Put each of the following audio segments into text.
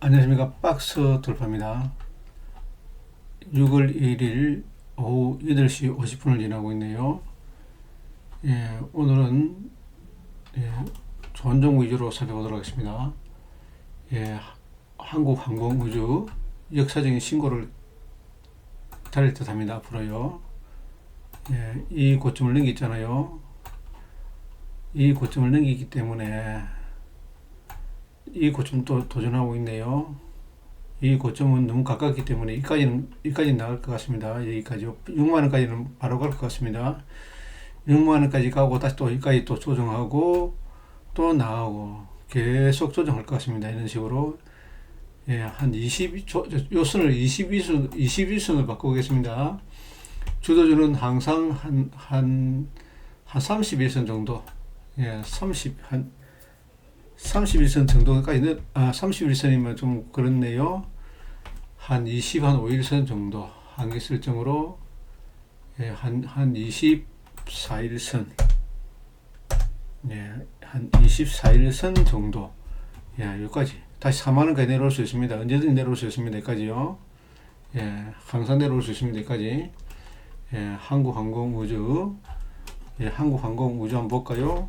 안녕하십니까. 박스 돌파입니다. 6월 1일 오후 8시 50분을 지나고 있네요. 오늘은 좋은 종목 위주로 살펴보도록 하겠습니다. 한국항공우주 역사적인 신고를 달릴 듯 합니다. 앞으로요. 이 고점을 넘겼잖아요. 이 고점을 넘기기 때문에 이 고점 또 도전하고 있네요. 이 고점은 너무 가깝기 때문에 여기까지 나갈 것 같습니다. 여기까지 6만원까지는 바로 갈 것 같습니다. 6만원까지 가고 다시 또 여기까지 또 조정하고 또 나가고 계속 조정할 것 같습니다. 이런 식으로 한 22, 요 선을 21선을 바꾸겠습니다. 주도주는 항상 한 31선 정도, 31선 정도까지는, 31선이면 좀 그렇네요. 한 5일선 정도, 한계 설정으로, 한 24일선, 한 24일선 정도, 여기까지. 다시 4만원까지 내려올 수 있습니다. 언제든지 내려올 수 있습니다. 여기까지요. 항상 내려올 수 있습니다. 여기까지. 한국항공우주, 한국항공우주 한번 볼까요?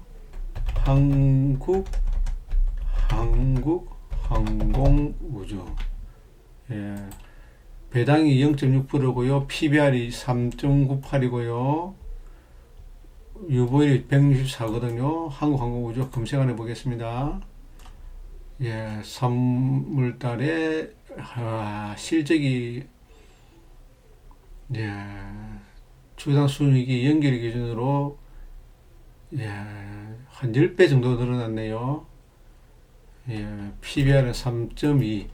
한국항공우주. 배당이 0.6%고요. PBR이 3.98이고요. 유보율이 164거든요. 한국항공우주 검색 안해 보겠습니다. 3월달에 실적이 주당 순이익이 연결 기준으로 한 10배 정도 늘어났네요. PBR은 3.2,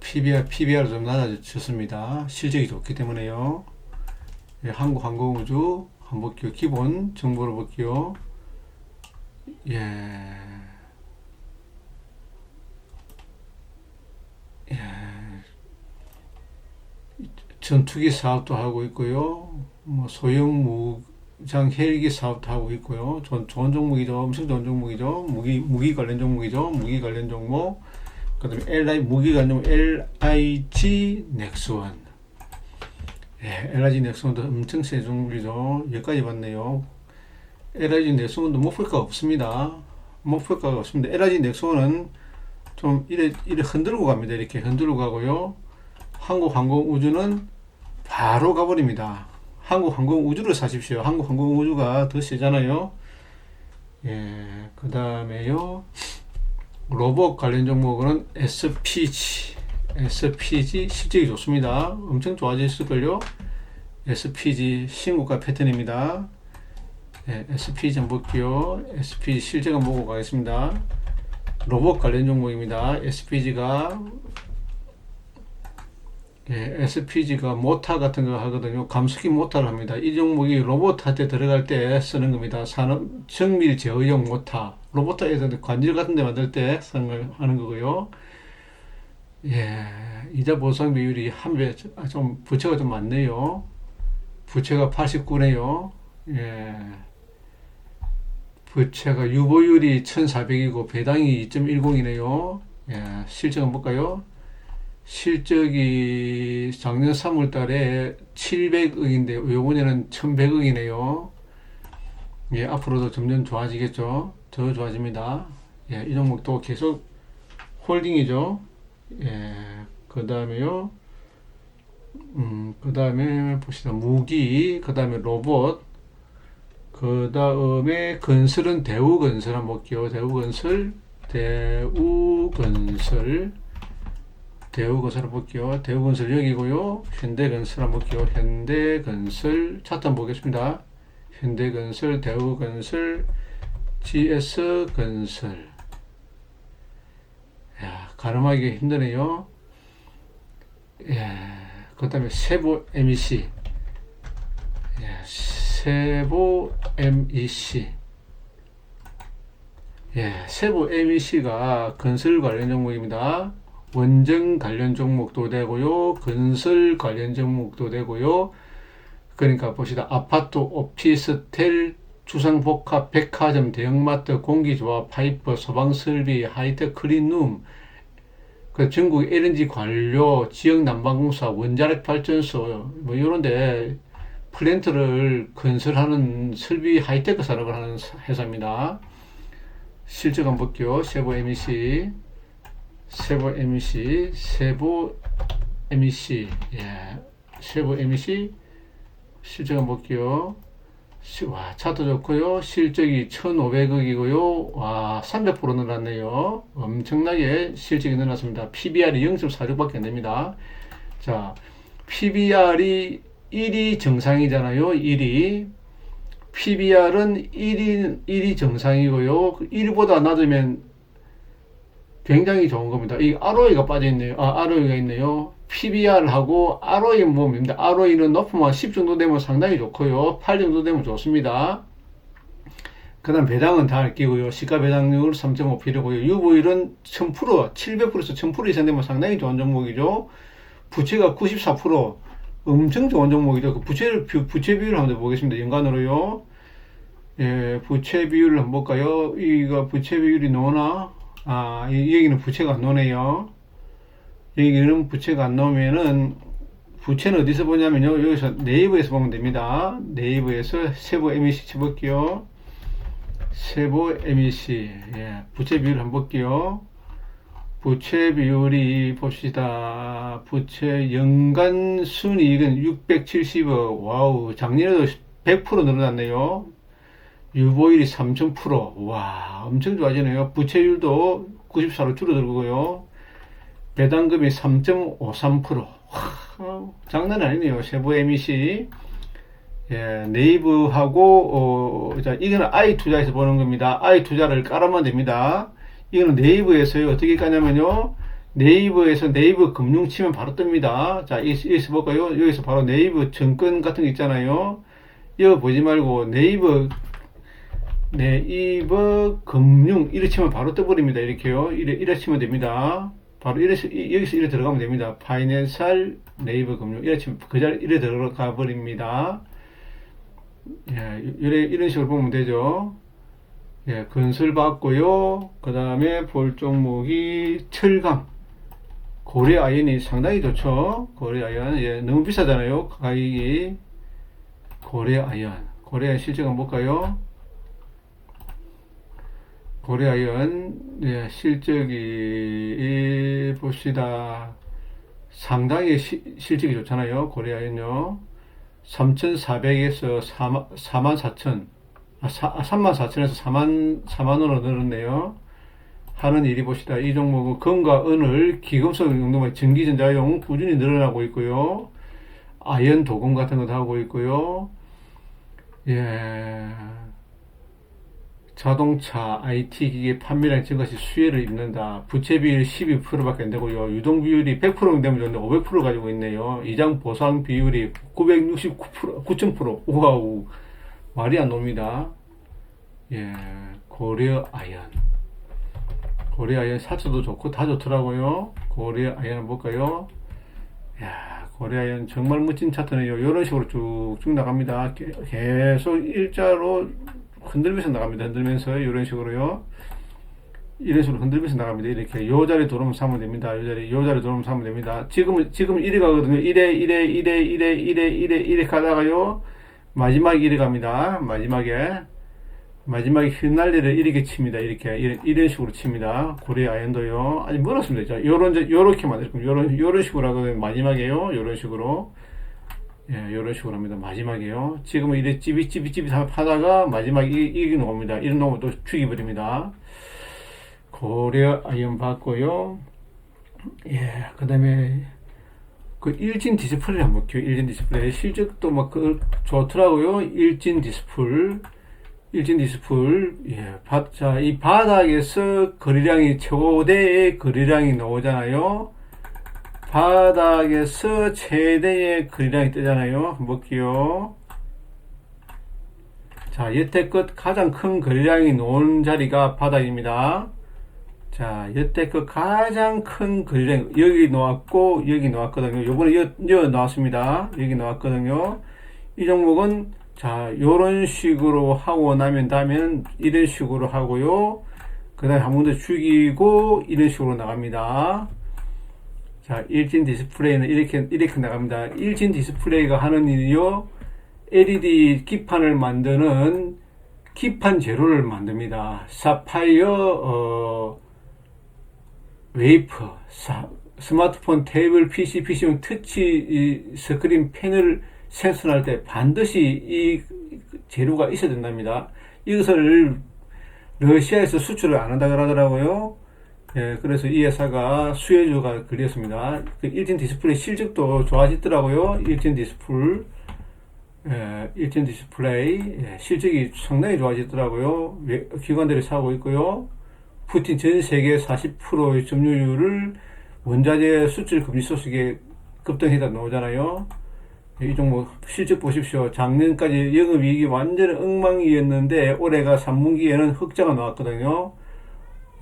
PBR 좀 낮아졌습니다. 실적이 좋기 때문에요. 한국항공우주 한번 볼게요. 기본 정보를 볼게요. 전투기 사업도 하고 있고요. 뭐 소형 무장 헬기 사업도 하고 있고요. 좋은 종목이죠. 엄청 좋은 종목이죠. 무기 관련 종목이죠. 무기 관련 종목. 그 다음에 무기 관련 LIG 넥스원. LIG 넥스원도 엄청 세 종목이죠. 여기까지 봤네요. LIG 넥스원도 목표가가 없습니다. 목표가가 없습니다. LIG 넥스원은 좀 이래 흔들고 갑니다. 이렇게 흔들고 가고요. 한국항공우주는 바로 가버립니다. 한국항공우주를 사십시오. 한국항공우주가 더 세잖아요. 그 다음에요. 로봇 관련 종목은 SPG 실적이 좋습니다. 엄청 좋아졌을걸요. SPG 신고가 패턴입니다. SPG 한번 볼게요. SPG 실적 한번 보고 가겠습니다. 로봇 관련 종목입니다. SPG가 모타 같은 거 하거든요. 감속기 모타를 합니다. 이 종목이 로봇한테 들어갈 때 쓰는 겁니다. 산업 정밀 제어용 모타. 로봇에서 관절 같은 데 만들 때 하는 거고요. 이자 보상 비율이 한 배, 좀 부채가 좀 많네요. 부채가 89네요. 부채가 유보율이 1400이고 배당이 2.10이네요. 실적 한번 볼까요? 실적이 작년 3월 달에 700억인데 요번에는 1100억이네요. 앞으로도 점점 좋아지겠죠. 더 좋아집니다. 이 종목도 계속 홀딩이죠. 그 다음에요. 그 다음에 봅시다. 무기, 그 다음에 로봇, 그 다음에 건설은 대우건설 한번 볼게요. 대우건설 한번 볼게요. 대우건설 여기고요. 현대건설 한번 볼게요. 현대건설 차트 한번 보겠습니다. 현대건설, 대우건설, GS건설. 가늠하기 힘드네요. 그 다음에 세보 MEC. 세보 MEC가 건설 관련 종목입니다. 원전 관련 종목도 되고요. 건설 관련 종목도 되고요. 그러니까 봅시다. 아파트, 오피스텔, 주상복합, 백화점, 대형마트, 공기조합, 파이프, 소방설비, 하이텍 클린룸, 그 전국 LNG 관료, 지역 난방공사, 원자력 발전소, 뭐, 이런데 플랜트를 건설하는 설비 하이테크 산업을 하는 회사입니다. 실적 한번 볼게요. 세부 MEC, 세부 MEC, 세부 MEC, 예, 세부 MEC, 실적 한번 볼게요. 와, 차트 좋고요. 실적이 1,500억이고요. 와, 300% 늘었네요. 엄청나게 실적이 늘었습니다. PBR이 0.46밖에 안 됩니다. 자, PBR이 1이 정상이잖아요. 1이. PBR은 1이 정상이고요. 1보다 낮으면 굉장히 좋은 겁니다. 이 ROE가 빠져있네요. ROE가 있네요. PBR하고 ROE 뭡니다. ROE는 높으면 10 정도 되면 상당히 좋고요. 8 정도 되면 좋습니다. 그 다음 배당은 다 끼고요. 시가 배당률 3.5%고요. 유보율은 1000%, 700%에서 1000% 이상 되면 상당히 좋은 종목이죠. 부채가 94%, 엄청 좋은 종목이죠. 그 부채 비율을 한번 보겠습니다. 연간으로요. 예, 부채 비율을 한번 볼까요? 이거 부채 비율이 나오나? 이 얘기는 부채가 안 나오네요. 여기는 부채가 안 나오면은, 부채는 어디서 보냐면요. 여기서 네이버에서 보면 됩니다. 네이버에서 세부 MEC 쳐볼게요. 세부 MEC. 예, 부채 비율 한번 볼게요. 부채 비율이 봅시다. 부채 연간 순이익은 670억. 와우, 작년에도 100% 늘어났네요. 유보율이 3000%. 와, 엄청 좋아지네요. 부채율도 94로 줄어들고요. 배당금이 3.53%. 장난 아니네요. 세부 MEC. 예, 네이버하고, 자, 이거는 아이투자에서 보는 겁니다. 아이투자를 깔아면 됩니다. 이거는 네이버에서요. 어떻게 까냐면요. 네이버에서 네이버 금융 치면 바로 뜹니다. 자, 여기서 볼까요? 여기서 바로 네이버 증권 같은 거 있잖아요. 이거 보지 말고 네이버 금융 이렇게 치면 바로 떠버립니다. 이렇게요. 이래 치면 됩니다. 바로 여기서 이래 들어가면 됩니다. 파이낸셜 네이버 금융 이래 치면 그 자리 이래 들어가 버립니다. 예, 이런 식으로 보면 되죠. 예, 건설 받고요. 그 다음에 볼 종목이 철강. 고래 아연이 상당히 좋죠. 고래 아연. 예, 너무 비싸잖아요. 가격이. 고래 아연. 고래 아연 실적 한번 볼까요? 고래 아연. 예, 실적이, 봅시다. 상당히 실적이 좋잖아요. 고래 아연요. 3,400에서 44,000. 34,000에서 4만원으로 늘었네요. 하는 일이 봅시다. 이 종목은 금과 은을 기금속 용도만 전기전자용 꾸준히 늘어나고 있고요. 아연 도금 같은 것도 하고 있고요. 예. 자동차, IT 기계 판매량 증가시 수혜를 입는다. 부채 비율 12%밖에 안 되고요. 유동 비율이 100% 되면 좋은데 500% 가지고 있네요. 이장 보상 비율이 969%, 9,000%. 우와우. 말이 안 놉니다. 예, 고려 아연. 고려 아연 사초도 좋고 다 좋더라고요. 고려 아연 한번 볼까요? 야, 고려 아연 정말 멋진 차트네요. 이런 식으로 쭉쭉 나갑니다. 계속 일자로 흔들면서 나갑니다. 흔들면서 이런 식으로요. 이런 식으로 흔들면서 나갑니다. 이렇게 요 자리 들어오면 사면 됩니다. 요 자리 들어오면 사면 됩니다. 지금 이래 가거든요. 이래 가다가요. 마지막에 이래 갑니다. 마지막에 휘날리를 이렇게 칩니다. 이런 식으로 칩니다. 고래 아연도요. 아직 멀었습니다. 요렇게만, 요런 식으로 하거든요. 마지막에요. 요런 식으로. 예, 요런 식으로 합니다. 마지막에요. 지금은 이래 찌비찌비 하다가 마지막에 이게 나옵니다. 이런 놈을 또 죽여버립니다. 고래 아연 받고요. 예, 그 다음에, 그 일진 디스플레이 한번 볼게요. 일진 디스플레이. 실적도 막 좋더라고요. 일진 디스플레이. 예. 자, 이 바닥에서 거래량이 최고대의 거래량이 나오잖아요. 바닥에서 최대의 거래량이 뜨잖아요. 한번 볼게요. 자, 여태껏 가장 큰 거래량이 나온 자리가 바닥입니다. 자, 여태껏 가장 큰 거래량, 여기 나왔고, 여기 나왔거든요. 요번에 여기 나왔습니다. 여기 나왔거든요. 이 종목은, 자, 요런 식으로 하고 나면, 다음에는 이런 식으로 하고요. 그 다음에 한 번 더 죽이고, 이런 식으로 나갑니다. 자, 일진 디스플레이는 이렇게 나갑니다. 일진 디스플레이가 하는 일이요, LED 기판을 만드는 기판 재료를 만듭니다. 사파이어 웨이퍼, 스마트폰, 태블릿, PC용 터치 스크린 패널 생산할 때 반드시 이 재료가 있어야 된답니다. 이것을 러시아에서 수출을 안 한다 그러더라고요. 예, 그래서 이 회사가 수혜주가 걸렸습니다. 그 일진 디스플레이 실적도 좋아지더라고요. 일진 디스플레이 실적이 상당히 좋아지더라고요. 기관들이 사고 있고요. 푸틴 전 세계 40%의 점유율을 원자재 수출 금지 소식에 급등해다 나오잖아요. 이 종목 실적 보십시오. 작년까지 영업이익이 완전 엉망이었는데 올해가 3분기에는 흑자가 나왔거든요.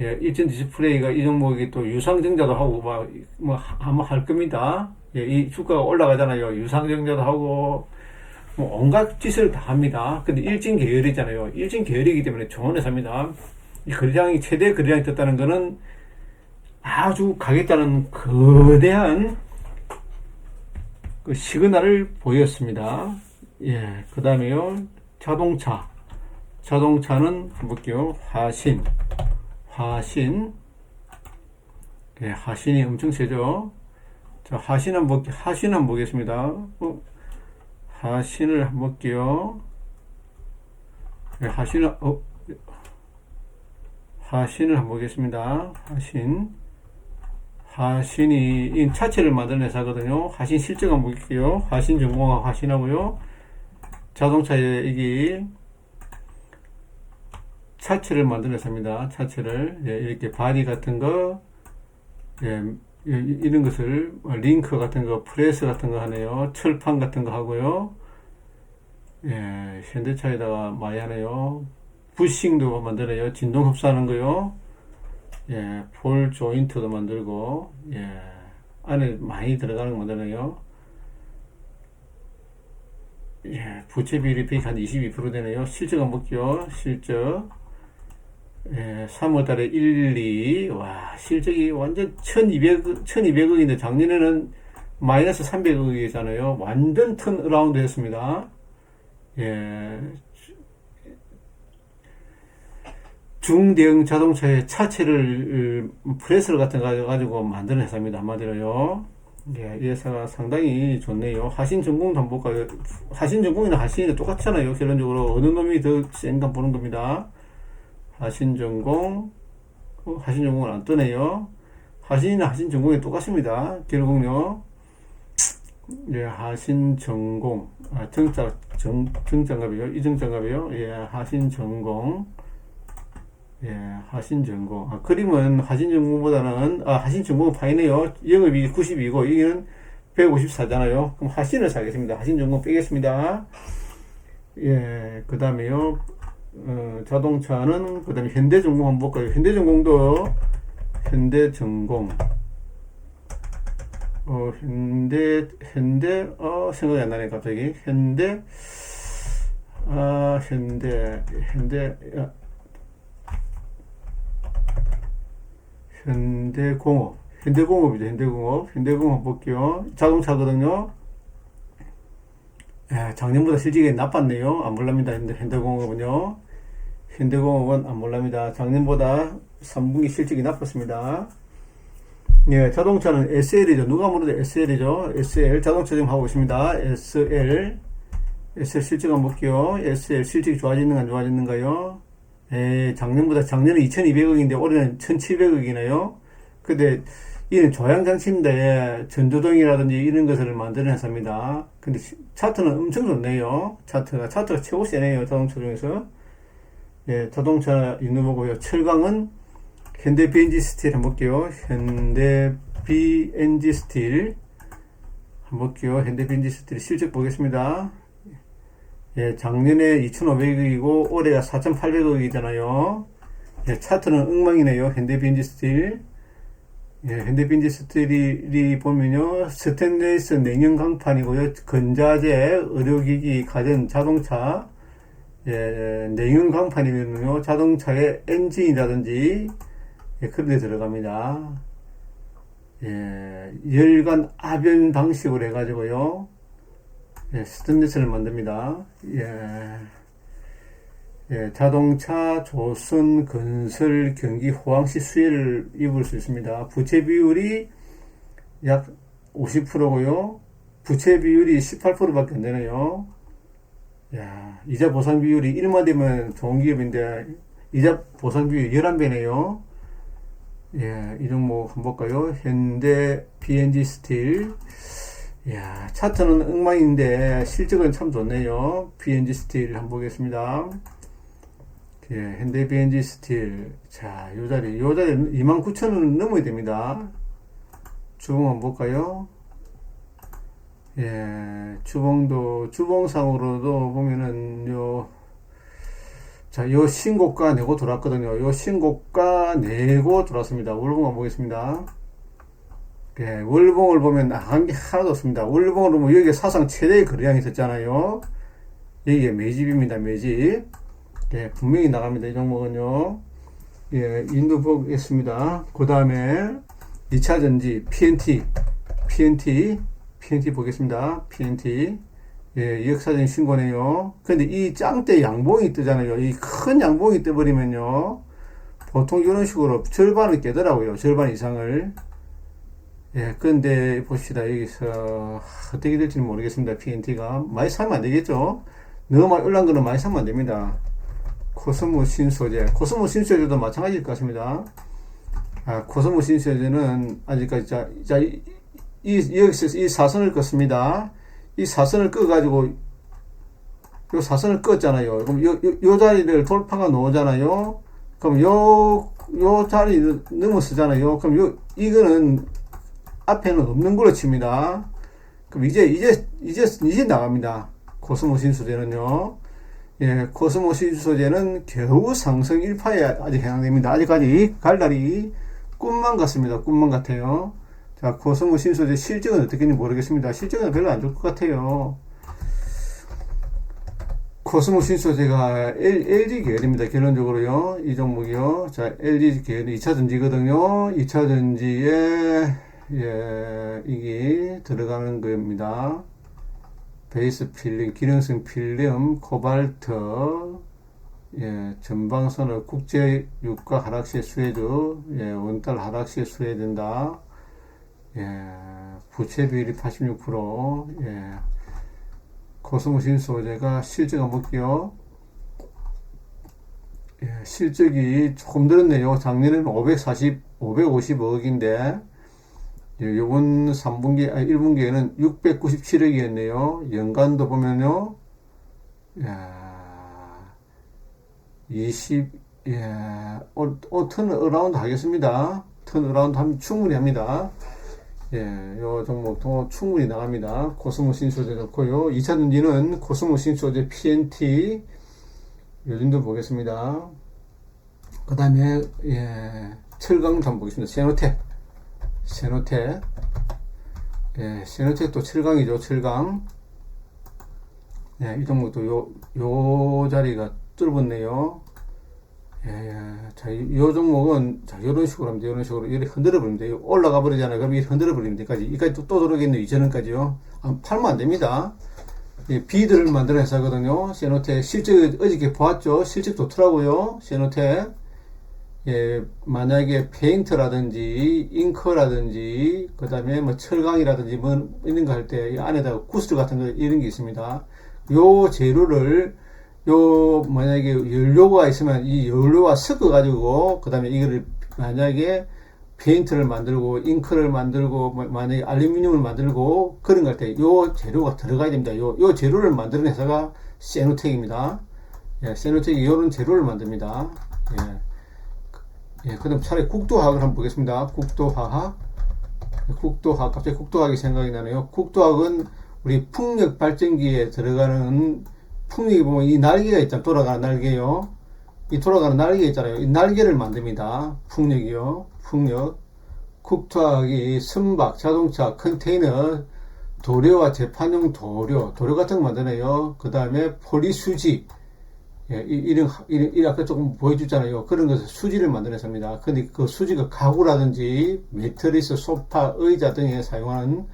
예, 일진 디스플레이가 이 종목이 또 유상증자도 하고 아마 할 겁니다. 예, 이 주가가 올라가잖아요. 유상증자도 하고 온갖 짓을 다 합니다. 근데 일진 계열이잖아요. 일진 계열이기 때문에 좋은 회사입니다. 이 거래량이 최대 거래량이 떴다는 것은 아주 가겠다는 거대한 그 시그널을 보였습니다. 예, 그 다음에요, 자동차는 볼게요. 예, 하신이 엄청 세죠. 자, 하신 한번 보겠습니다. 하신을 한번 볼게요. 예, 하신을 한번 보겠습니다. 하신이 이 차체를 만드는 회사거든요. 하신 실적 한번 볼게요. 하신전공하고 하신하고요. 자동차에 이게 차체를 만드는 회사입니다. 차체를, 예, 이렇게 바디 같은 거, 예, 이런 것을 링크 같은 거, 프레스 같은 거 하네요. 철판 같은 거 하고요. 예, 현대차에다가 많이 하네요. 부싱도 만드네요. 진동 흡수하는 거요. 예, 볼 조인트도 만들고, 예, 안에 많이 들어가는 거 만드네요. 예, 부채 비율이 한 22% 되네요. 실적 한번 볼게요. 실적. 예, 3월 달에 1, 2, 와, 실적이 완전 1200억인데 작년에는 마이너스 300억이잖아요. 완전 턴어라운드 했습니다. 예, 중대형 자동차의 차체를 프레스를 같은 거 가지고 만드는 회사입니다. 한마디로요. 예, 이 회사가 상당히 좋네요. 하신전공도 한번 볼까요? 하신전공이나 하신이 똑같잖아요. 결론적으로 어느 놈이 더 센가 보는 겁니다. 하신전공은 안 뜨네요. 하신이나 하신전공이 똑같습니다. 결국요. 예, 하신전공, 정장갑이요. 이정장갑이요. 예, 하신전공. 예, 하신전공. 그림은 하신전공보다는, 하신전공은 파이네요. 영업이 90이고, 이게는 154잖아요. 그럼 하신을 사겠습니다. 하신전공 빼겠습니다. 예, 그 다음에요. 자동차는, 그 다음에 현대전공 한번 볼까요? 현대전공도, 생각이 안 나네, 갑자기. 현대공업 볼게요. 자동차거든요. 예, 작년보다 실적이 나빴네요. 안 볼랍니다. 현대공업은요. 현대공업은 안 볼랍니다. 작년보다 3분기 실적이 나빴습니다. 예, 자동차는 SL이죠. 누가 물어도 SL이죠. SL. 자동차 지금 하고 있습니다. SL 실적 한번 볼게요. SL 실적이 좋아지는가 안 좋아지는가요? 예, 작년에 2200억인데 올해는 1700억이네요. 근데 이는 조향장치인데 전조등이라든지 이런 것을 만드는 회사입니다. 근데 차트는 엄청 좋네요. 차트가 최고 세네요. 자동차 중에서. 예, 자동차 있는 거고요. 철강은 현대 BNG 스틸 한번 볼게요. 현대 BNG 스틸 실적 보겠습니다. 예, 작년에 2,500억이고 올해가 4,800억이잖아요. 예, 차트는 엉망이네요. 현대 BNG 스틸. 예, 현대 BNG 스틸이 보면요, 스테인리스 냉형 강판이고요. 건자재, 의료기기, 가전, 자동차, 예, 냉형 강판이면요, 자동차의 엔진이라든지, 예, 그런 데 들어갑니다. 예, 열간 압연 방식으로 해가지고요. 예, 스테인리스를 만듭니다. 예. 예, 자동차, 조선, 건설, 경기, 호황시 수혜를 입을 수 있습니다. 부채 비율이 약 50%고요. 부채 비율이 18%밖에 안 되네요. 야, 이자 보상 비율이 1만 되면 좋은 기업인데, 이자 보상 비율이 11배네요. 예, 이 종목 한번 볼까요? 현대 BNG 스틸. 야, 차트는 엉망인데, 실적은 참 좋네요. BNG 스틸 한번 보겠습니다. 예, 현대 BNG 스틸. 자, 요 자리 29,000원 넘어야 됩니다. 주봉 한번 볼까요? 예, 주봉상으로도 보면은, 자, 요 신고가 내고 돌았거든요. 요 신고가 내고 돌았습니다. 월봉 한번 보겠습니다. 예, 월봉을 보면 나간 게 하나도 없습니다. 월봉으로 보면 여기가 사상 최대의 거래량이 있었잖아요. 여기가 매집입니다. 매집. 예, 분명히 나갑니다. 이 종목은요. 예, 인도 보겠습니다. 그 다음에 2차전지 PNT 보겠습니다. PNT. 예, 역사적인 신고네요. 근데 이 짱대 양봉이 뜨잖아요. 이 큰 양봉이 떠버리면요. 보통 이런 식으로 절반을 깨더라고요. 절반 이상을. 예, 근데 봅시다. 여기서 어떻게 될지는 모르겠습니다. PNT가. 많이 사면 안 되겠죠? 너무 많이 올라간 거는 많이 사면 안 됩니다. 코스모 신소재. 코스모 신소재도 마찬가지일 것 같습니다. 아, 코스모 신소재는 아직까지, 여기서 이 사선을 껐습니다. 이 사선을 꺼가지고, 요 사선을 껐잖아요. 그럼 요 자리를 돌파가 나오잖아요. 그럼 요 자리 넘어서잖아요. 그럼 이거는 앞에는 없는 걸로 칩니다. 그럼 이제 나갑니다. 코스모 신소재는요. 예, 코스모 신소재는 겨우 상승 1파에 아직 해당됩니다. 아직까지 갈달이 꿈만 같습니다. 꿈만 같아요. 자, 코스모 신소재 실적은 어떻게인지 모르겠습니다. 실적은 별로 안 좋을 것 같아요. 코스모 신소재가 LG 계열입니다. 결론적으로요. 이 종목이요. 자, LG 계열 2차전지거든요. 2차전지에, 예, 이게 들어가는 겁니다. 베이스 필름, 기능성 필름, 코발트, 예, 전방선을 국제 유가 하락시에 수혜주, 예, 원달 하락시에 수혜된다. 예, 부채 비율이 86%, 예, 코스모 신소재가 실적 한번 볼게요. 예, 실적이 조금 늘었네요. 작년에는 550억인데, 예, 요번 1분기에는 697억이었네요. 연간도 보면요, 야, 턴어라운드 하겠습니다. 턴어라운드 하면 충분히 합니다. 예, 요 종목도 충분히 나갑니다. 코스모 신소재 좋고요. 2차전지는 코스모 신소재 PNT, 요즘도 보겠습니다. 그 다음에, 예, 철강도 한번 보겠습니다. 세노텍. 예, 세노텍도 철강이죠. 철강. 예, 이 종목도 요 자리가 뚫었네요. 예, 자, 요 종목은, 자, 요런 식으로 하면, 요런 식으로, 이렇게 흔들어 버리면 돼요. 올라가 버리잖아요. 그럼 이렇게 흔들어 버리면 돼까지. 이까지 또 들어오겠네요. 이전까지요. 팔면 안 됩니다. 예, 비드를 만드는 회사거든요. 세노텍. 실적, 어저께 보았죠? 실적 좋더라고요. 세노텍. 예, 만약에 페인트라든지 잉커라든지 그 다음에 뭐 철강이라든지 뭐 이런 거 할 때 이 안에다가 구슬 같은 거 이런 게 있습니다. 요 재료를 만약에 연료가 있으면 이 연료와 섞어 가지고 그 다음에 이거를 만약에 페인트를 만들고 잉크를 만들고 만약에 알루미늄을 만들고 그런 거 할 때 요 재료가 들어가야 됩니다. 요 재료를 만드는 회사가 세노텍입니다. 예, 세노텍이 요런 재료를 만듭니다. 예. 예, 그 다음 차라리 국도화학을 한번 보겠습니다. 국도화학, 갑자기 국도화학이 생각이 나네요. 국도화학은 우리 풍력 발전기에 들어가는, 풍력이 보면 이 날개가 있잖아요. 돌아가는 날개요. 이 돌아가는 날개 있잖아요. 이 날개를 만듭니다. 풍력이요. 풍력. 국도화학이 선박, 자동차, 컨테이너, 도료와 재판용 도료 같은 거 만드네요. 그 다음에 포리수지, 예, 이런 아까 조금 보여줬잖아요. 그런 것을 수지를 만들어냅니다. 근데 그 수지가 가구라든지 매트리스, 소파, 의자 등에 사용하는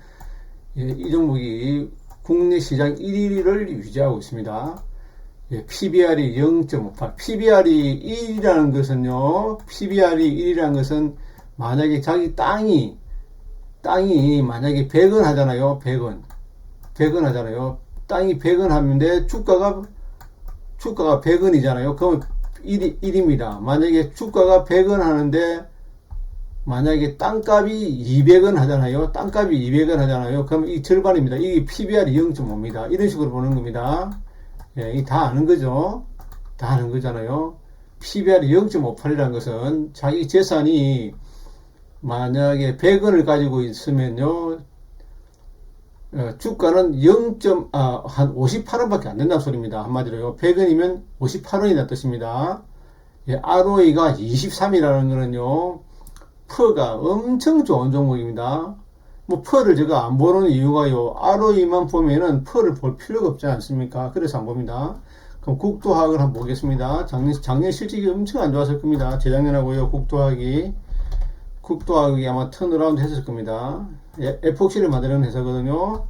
예, 이 종목이 국내 시장 1위를 유지하고 있습니다. 예, PBR이 0.58. PBR이 1이라는 것은요, PBR이 1이라는 것은 만약에 자기 땅이 만약에 100원 하잖아요. 100원 하잖아요. 땅이 100원 하는데 주가가 100원이잖아요. 그러면 1입니다. 만약에 주가가 100원 하는데 만약에 땅값이 200원 하잖아요. 땅값이 200원 하잖아요. 그럼 이 절반입니다. 이게 PBR이 0.5입니다. 이런 식으로 보는 겁니다. 예, 다 아는 거죠. 다 아는 거잖아요. PBR이 0.58이라는 것은 자기 재산이 만약에 100원을 가지고 있으면요, 주가는 한 58원밖에 안 된다는 소리입니다. 한마디로요. 100원이면 58원이라는 뜻입니다. 예, ROE가 23이라는 거는요, 퍼가 엄청 좋은 종목입니다. 뭐, 퍼를 제가 안 보는 이유가요, ROE만 보면은 퍼를 볼 필요가 없지 않습니까? 그래서 안 봅니다. 그럼 국도화학을 한번 보겠습니다. 작년 실적이 엄청 안 좋았을 겁니다. 재작년하고요, 국도화학이 아마 턴어라운드 했을 겁니다. 에폭시를 만드는 회사거든요.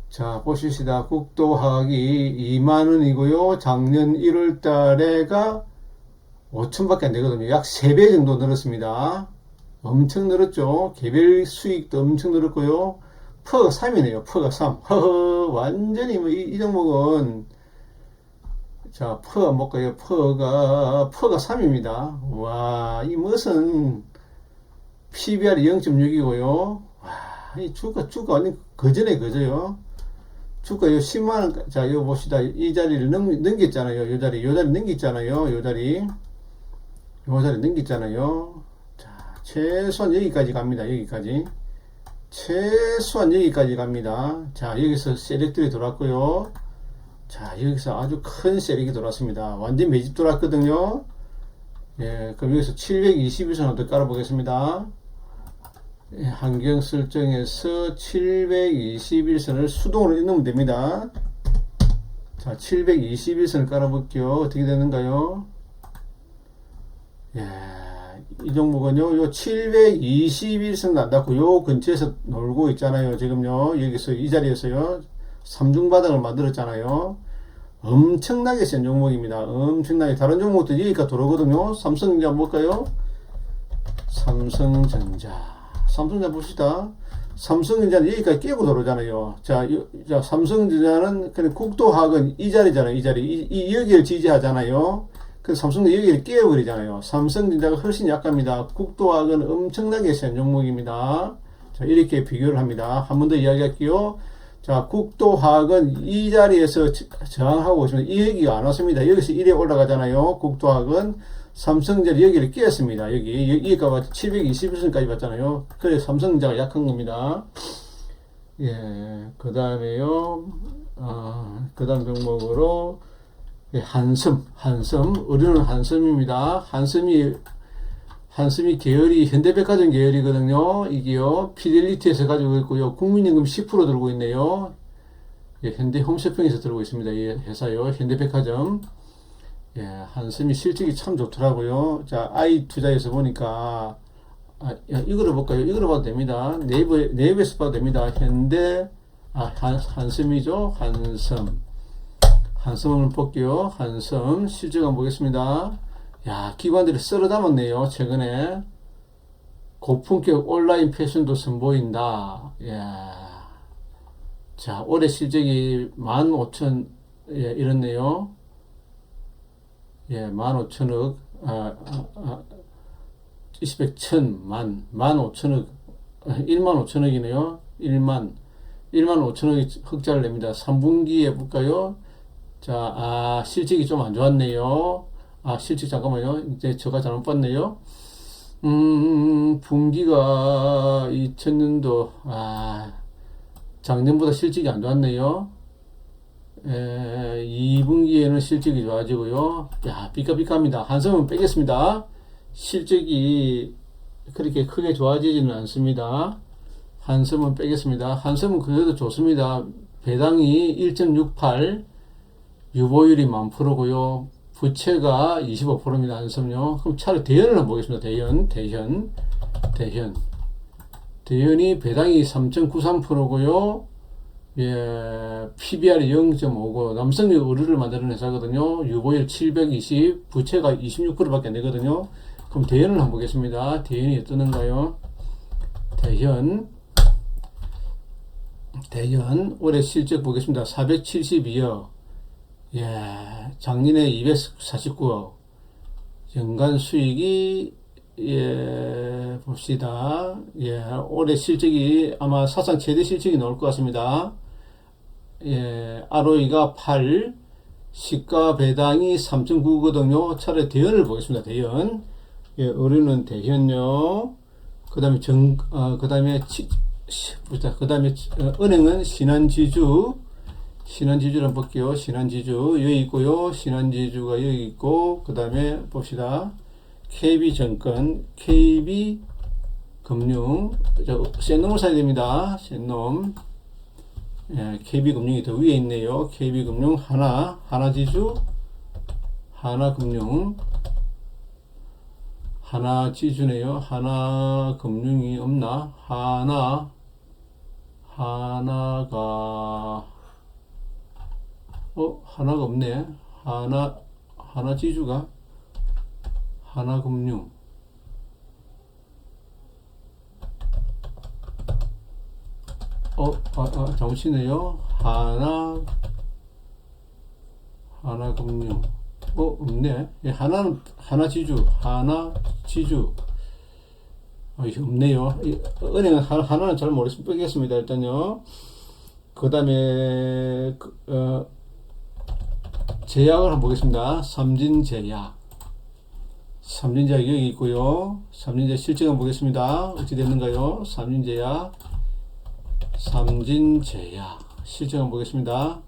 자, 보십시다. 국도화학이 2만원이고요. 작년 1월 달에가 5천밖에 안 되거든요. 약 3배 정도 늘었습니다. 엄청 늘었죠. 개별 수익도 엄청 늘었고요. 퍼가 3이네요. 퍼가 3. 허허, 완전히 뭐 이 종목은, 자, 퍼가 뭘까요? 퍼가 3입니다. 와, 이 무슨 PBR이 0.6이고요. 와, 이 주가 완전 거저요. 주가 요 10만원, 자, 이거 봅시다. 이 자리를 넘겼잖아요. 요 자리 넘겼잖아요. 요 자리 넘겼잖아요. 자, 최소한 여기까지 갑니다. 최소한 여기까지 갑니다. 자, 여기서 세력들이 돌았고요. 자, 여기서 아주 큰 세력이 돌았습니다. 완전 매집 돌았거든요. 예, 그럼 여기서 721선 한번 깔아보겠습니다. 예, 환경 설정에서 721선을 수동으로 넣으면 됩니다. 자, 721선을 깔아볼게요. 어떻게 되는가요? 예, 이 종목은요, 요 721선 안 닿고 요 근처에서 놀고 있잖아요. 지금요, 여기서 이 자리에서요, 삼중바닥을 만들었잖아요. 엄청나게 센 종목입니다. 엄청나게. 다른 종목도 여기가 들어오거든요. 삼성전자 볼까요? 삼성전자 봅시다. 삼성전자는 여기까지 깨고 들어오잖아요. 자, 삼성전자는 그냥 국도화학은 이 자리잖아요. 이 자리. 여기를 지지하잖아요. 그래서 삼성전자 여기를 깨어버리잖아요. 삼성전자가 훨씬 약합니다. 국도화학은 엄청나게 센 종목입니다. 자, 이렇게 비교를 합니다. 한 번 더 이야기할게요. 자, 국도화학은 이 자리에서 저항하고 있습니다. 이 여기가 안 왔습니다. 여기서 1에 올라가잖아요. 국도화학은 삼성전자 여기를 깨었습니다. 여기가 721선까지 봤잖아요. 그래서 삼성전자가 약한 겁니다. 예, 그 다음에요, 그 다음 종목으로, 예, 한섬, 의류는 한섬입니다. 한섬이 계열이 현대백화점 계열이거든요. 이게요, 피델리티에서 가지고 있고요. 국민연금 10% 들고 있네요. 예, 현대홈쇼핑에서 들고 있습니다. 이 회사요, 현대백화점. 예, 한섬이 실적이 참 좋더라고요. 자, 아이투자에서 보니까, 이거를 볼까요? 이거를 봐도 됩니다. 네이버에서 봐도 됩니다. 한섬이죠? 한섬을 볼게요. 한섬, 실적 한번 보겠습니다. 야, 기관들이 썰어 담았네요. 최근에. 고품격 온라인 패션도 선보인다. 예. 자, 올해 실적이 15,000, 예, 이렇네요. 예, 15,000억, 20백, 15,000억, 15,000억이네요. 15,000억이 흑자를 냅니다. 3분기에 볼까요? 자, 실적이 좀 안 좋았네요. 실적 잠깐만요. 이제 제가 잘못 봤네요. 분기가 2000년도, 작년보다 실적이 안 좋았네요. 2분기에는 실적이 좋아지고요. 야, 삐까삐까합니다. 한섬은 빼겠습니다. 실적이 그렇게 크게 좋아지지는 않습니다. 한섬은 빼겠습니다. 한섬은 그래도 좋습니다. 배당이 1.68, 유보율이 10%고요. 부채가 25%입니다. 한섬요. 그럼 차라리 대현을 한번 보겠습니다. 대현이 배당이 3.93%고요. 예, PBR이 0.5고 남성력 의류를 만드는 회사거든요. 유보율 720, 부채가 26%밖에 안 되거든요. 그럼 대현을 한번 보겠습니다. 대현이 어떠는가요? 대현 올해 실적 보겠습니다. 472억. 예, 작년에 249억. 연간 수익이 예, 봅시다. 예, 올해 실적이 아마 사상 최대 실적이 나올 것 같습니다. 예, ROE가 8, 시가 배당이 3.9거든요. 차라리 대현을 보겠습니다. 대현. 예, 의류는 대현요. 그 다음에 은행은 신한지주를 한번 볼게요. 신한지주 여기 있고요. 신한지주가 여기 있고, 그 다음에 봅시다. KB증권, KB금융, 센 놈을 사야 됩니다. 센 놈. 예, KB금융이 더 위에 있네요. KB금융, 하나지주, 하나금융, 하나지주네요. 하나금융이 없나? 하나가 없네. 하나지주가 하나금융. 잠시네요. 하나금융. 없네. 예, 하나지주. 없네요. 은행은 하나는 잘 모르겠습니다. 일단요. 그 다음에, 제약을 한번 보겠습니다. 삼진제약 여기 있고요. 삼진제약 실적 한번 보겠습니다. 어찌 됐는가요? 삼진제약 실적 한번 보겠습니다.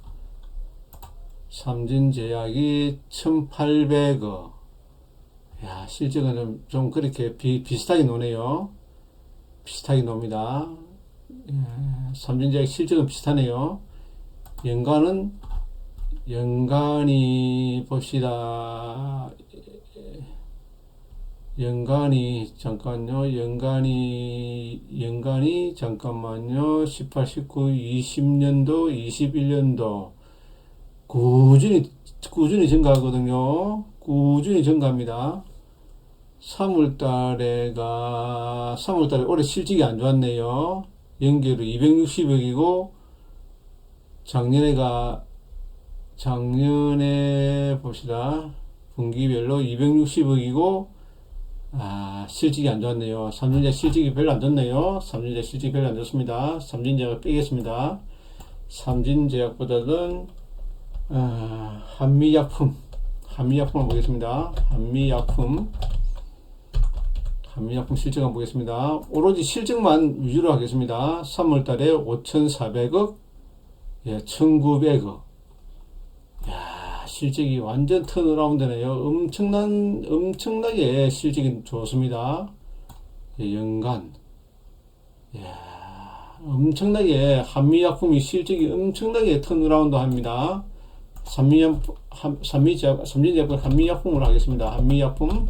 삼진제약이 1800억. 야, 실적은 좀 그렇게 비슷하게 노네요. 비슷하게 놉니다. 예, 삼진제약 실적은 비슷하네요. 연간이 봅시다. 연간이 잠깐만요. 18, 19, 20년도, 21년도 꾸준히 증가하거든요. 꾸준히 증가합니다. 3월달에 올해 실적이 안 좋았네요. 연계로 260억이고 작년에 봅시다. 분기별로 260억이고 실적이 안 좋았네요. 삼진제약 실적이 별로 안 좋네요. 삼진제약 실적이 별로 안 좋습니다. 삼진제약을 빼겠습니다. 삼진제약보다는 한미약품을 보겠습니다. 한미약품 실적 한번 보겠습니다. 오로지 실적만 위주로 하겠습니다. 3월달에 5,400억, 예, 1,900억. 야, 실적이 완전 턴어라운드네요. 엄청나게 실적이 좋습니다. 예, 연간. 야, 엄청나게 한미약품이 실적이 엄청나게 턴어라운드 합니다. 삼진제약을 한미약품으로 하겠습니다. 한미약품.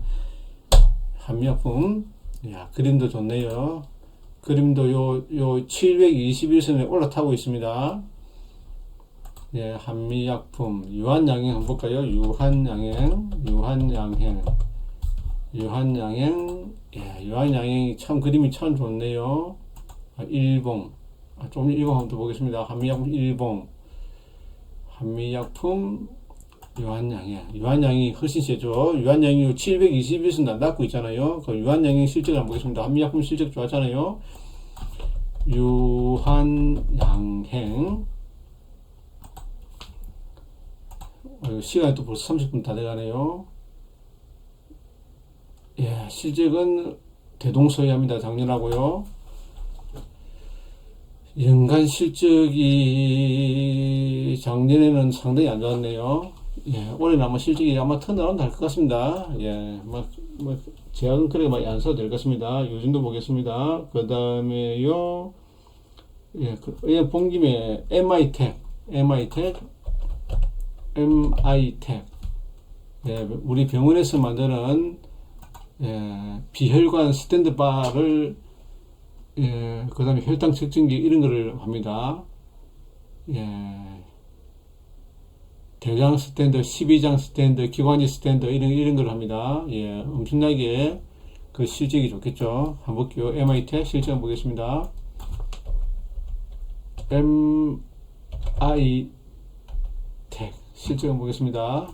야, 그림도 좋네요. 그림도 요 721선에 올라타고 있습니다. 예, 한미약품. 유한양행 한번 볼까요? 유한양행. 예, 유한양행이 참 그림이 참 좋네요. 일봉. 좀 일봉 한번 보겠습니다. 한미약품 일봉. 한미약품 유한양이 훨씬 세죠. 유한양이 721선 닫고 있잖아요. 그 유한양행 실적을 한번 보겠습니다. 한미약품 실적 좋았잖아요. 유한양행. 시간이 또 벌써 30분 다 돼가네요. 예, 실적은 대동소이합니다. 작년하고요. 연간 실적이 작년에는 상당히 안 좋았네요. 예, 올해는 아마 실적이 아마 턴어라운드 할 것 같습니다. 예, 제약은 그렇게 많이 안 써도 될 것 같습니다. 요즘도 보겠습니다. 그 다음에요, 예, 본 김에 MI텍 MITech. 예, 우리 병원에서 만드는 비혈관 스탠드 바를 그 다음에 혈당 측정기 이런 거를 합니다. 대장 스탠드, 12장 스탠드, 기관지 스탠드 이런 걸 합니다. 엄청나게 그 실적이 좋겠죠. 한번 볼게요. MITech 실적 한번 보겠습니다. MITech 실적 한번 보겠습니다.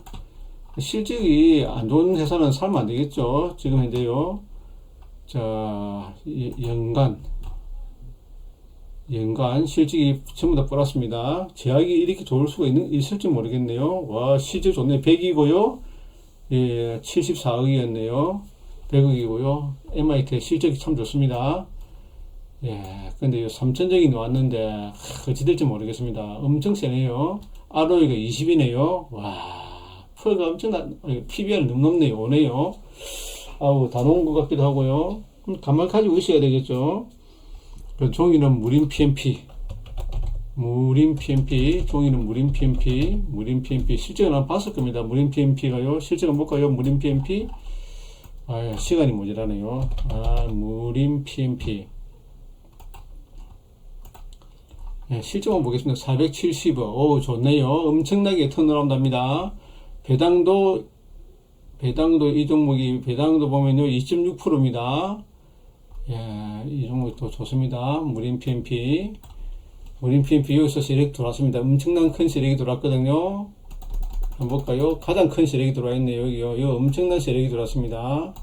실적이 안 좋은 회사는 살면 안 되겠죠. 지금 현재요. 자, 연간 실적이 전부 다 플러스입니다. 제약이 이렇게 좋을 수가 있을지 모르겠네요. 와, 실적 좋네. 100이고요. 74억이었네요. 100억이고요. MIT 실적이 참 좋습니다. 근데 3천정이 나왔는데, 어찌 될지 모르겠습니다. 엄청 세네요. ROE가 20이네요. 와, PER가 PBR 너무 높네요. 오네요. 아우, 다 놓은 것 같기도 하고요. 가만히 가지고 있어야 되겠죠. 종이는 무림 PMP, 종이는 무림 PMP, 실적은 한 봤을 겁니다. 무림 PMP가요. 실적은 볼까요? 무림 PMP. 시간이 모자라네요. 무림 PMP. 실적만 보겠습니다. 470억. 오, 좋네요. 엄청나게 턴어라운드 합니다. 배당도 이 종목이, 배당도 보면요, 2.6%입니다. 이 종목이 또 좋습니다. 무림 PMP. 여기서 세력이 들어왔습니다. 엄청난 큰 세력이 들어왔거든요. 한번 볼까요? 가장 큰 세력이 들어왔네요. 여기요. 엄청난 세력이 들어왔습니다.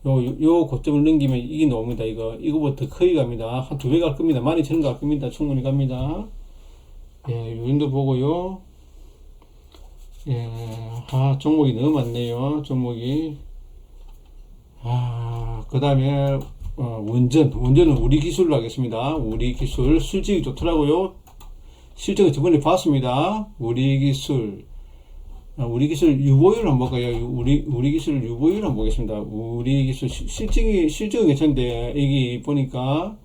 요 고점을 넘기면 이게 나옵니다. 이거보다 더 크게 갑니다. 한 2배 갈 겁니다. 12,000원 갈 겁니다. 충분히 갑니다. 요인도 보고요. 종목이 너무 많네요. 종목이. 그 다음에, 원전은 우리 기술로 하겠습니다. 우리 기술. 실적이 좋더라고요. 실적을 저번에 봤습니다. 우리 기술 유보율 한번 볼까요? 우리 기술 유보율 한번 보겠습니다. 우리 기술 실적이 괜찮은데, 여기 보니까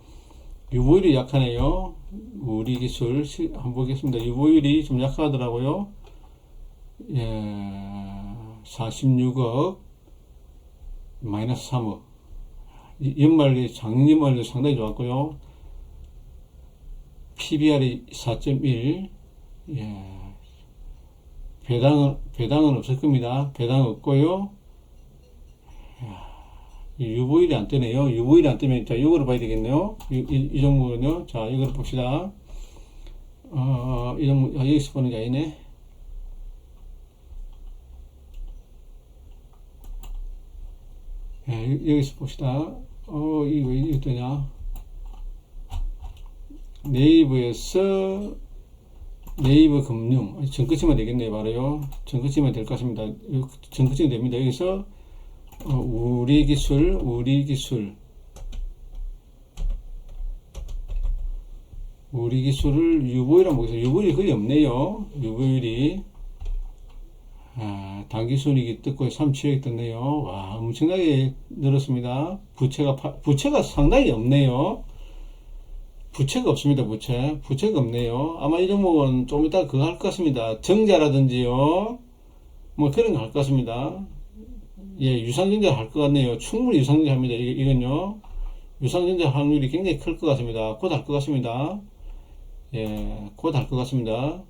유보율이 약하네요. 우리 기술 한번 보겠습니다. 유보율이 좀 약하더라고요. 46억, 마이너스 3억. 작년말도 상당히 좋았고요. PBR이 4.1. 배당은 없을 겁니다. 배당 없고요. 유보율이 안 뜨네요. 유보율이 안 뜨면, 자, 이거를 봐야 되겠네요. 이 종목은요. 자, 이거를 봅시다. 이 종목, 여기서 보는 게 아니네. 여기서 봅시다. 이거 왜 뜨냐? 네이버 금융. 전 끝이면 되겠네요. 바로요. 전 끝이면 될 것 같습니다. 전 끝이면 됩니다. 여기서, 우리 기술을 유보율 한번 보겠습니다. 유보율이 거의 없네요. 유보율이. 당기순이익이 떴고 37억이 떴네요. 와, 엄청나게 늘었습니다. 부채가 상당히 없네요. 부채가 없습니다. 부채가 없네요. 아마 이 종목은 좀 이따 그거 할 것 같습니다. 정자라든지요, 뭐 그런 거 할 것 같습니다. 유상증자 할 것 같네요. 충분히 유상증자 합니다. 이건요. 유상증자 확률이 굉장히 클 것 같습니다. 곧 할 것 같습니다. 곧 할 것 같습니다.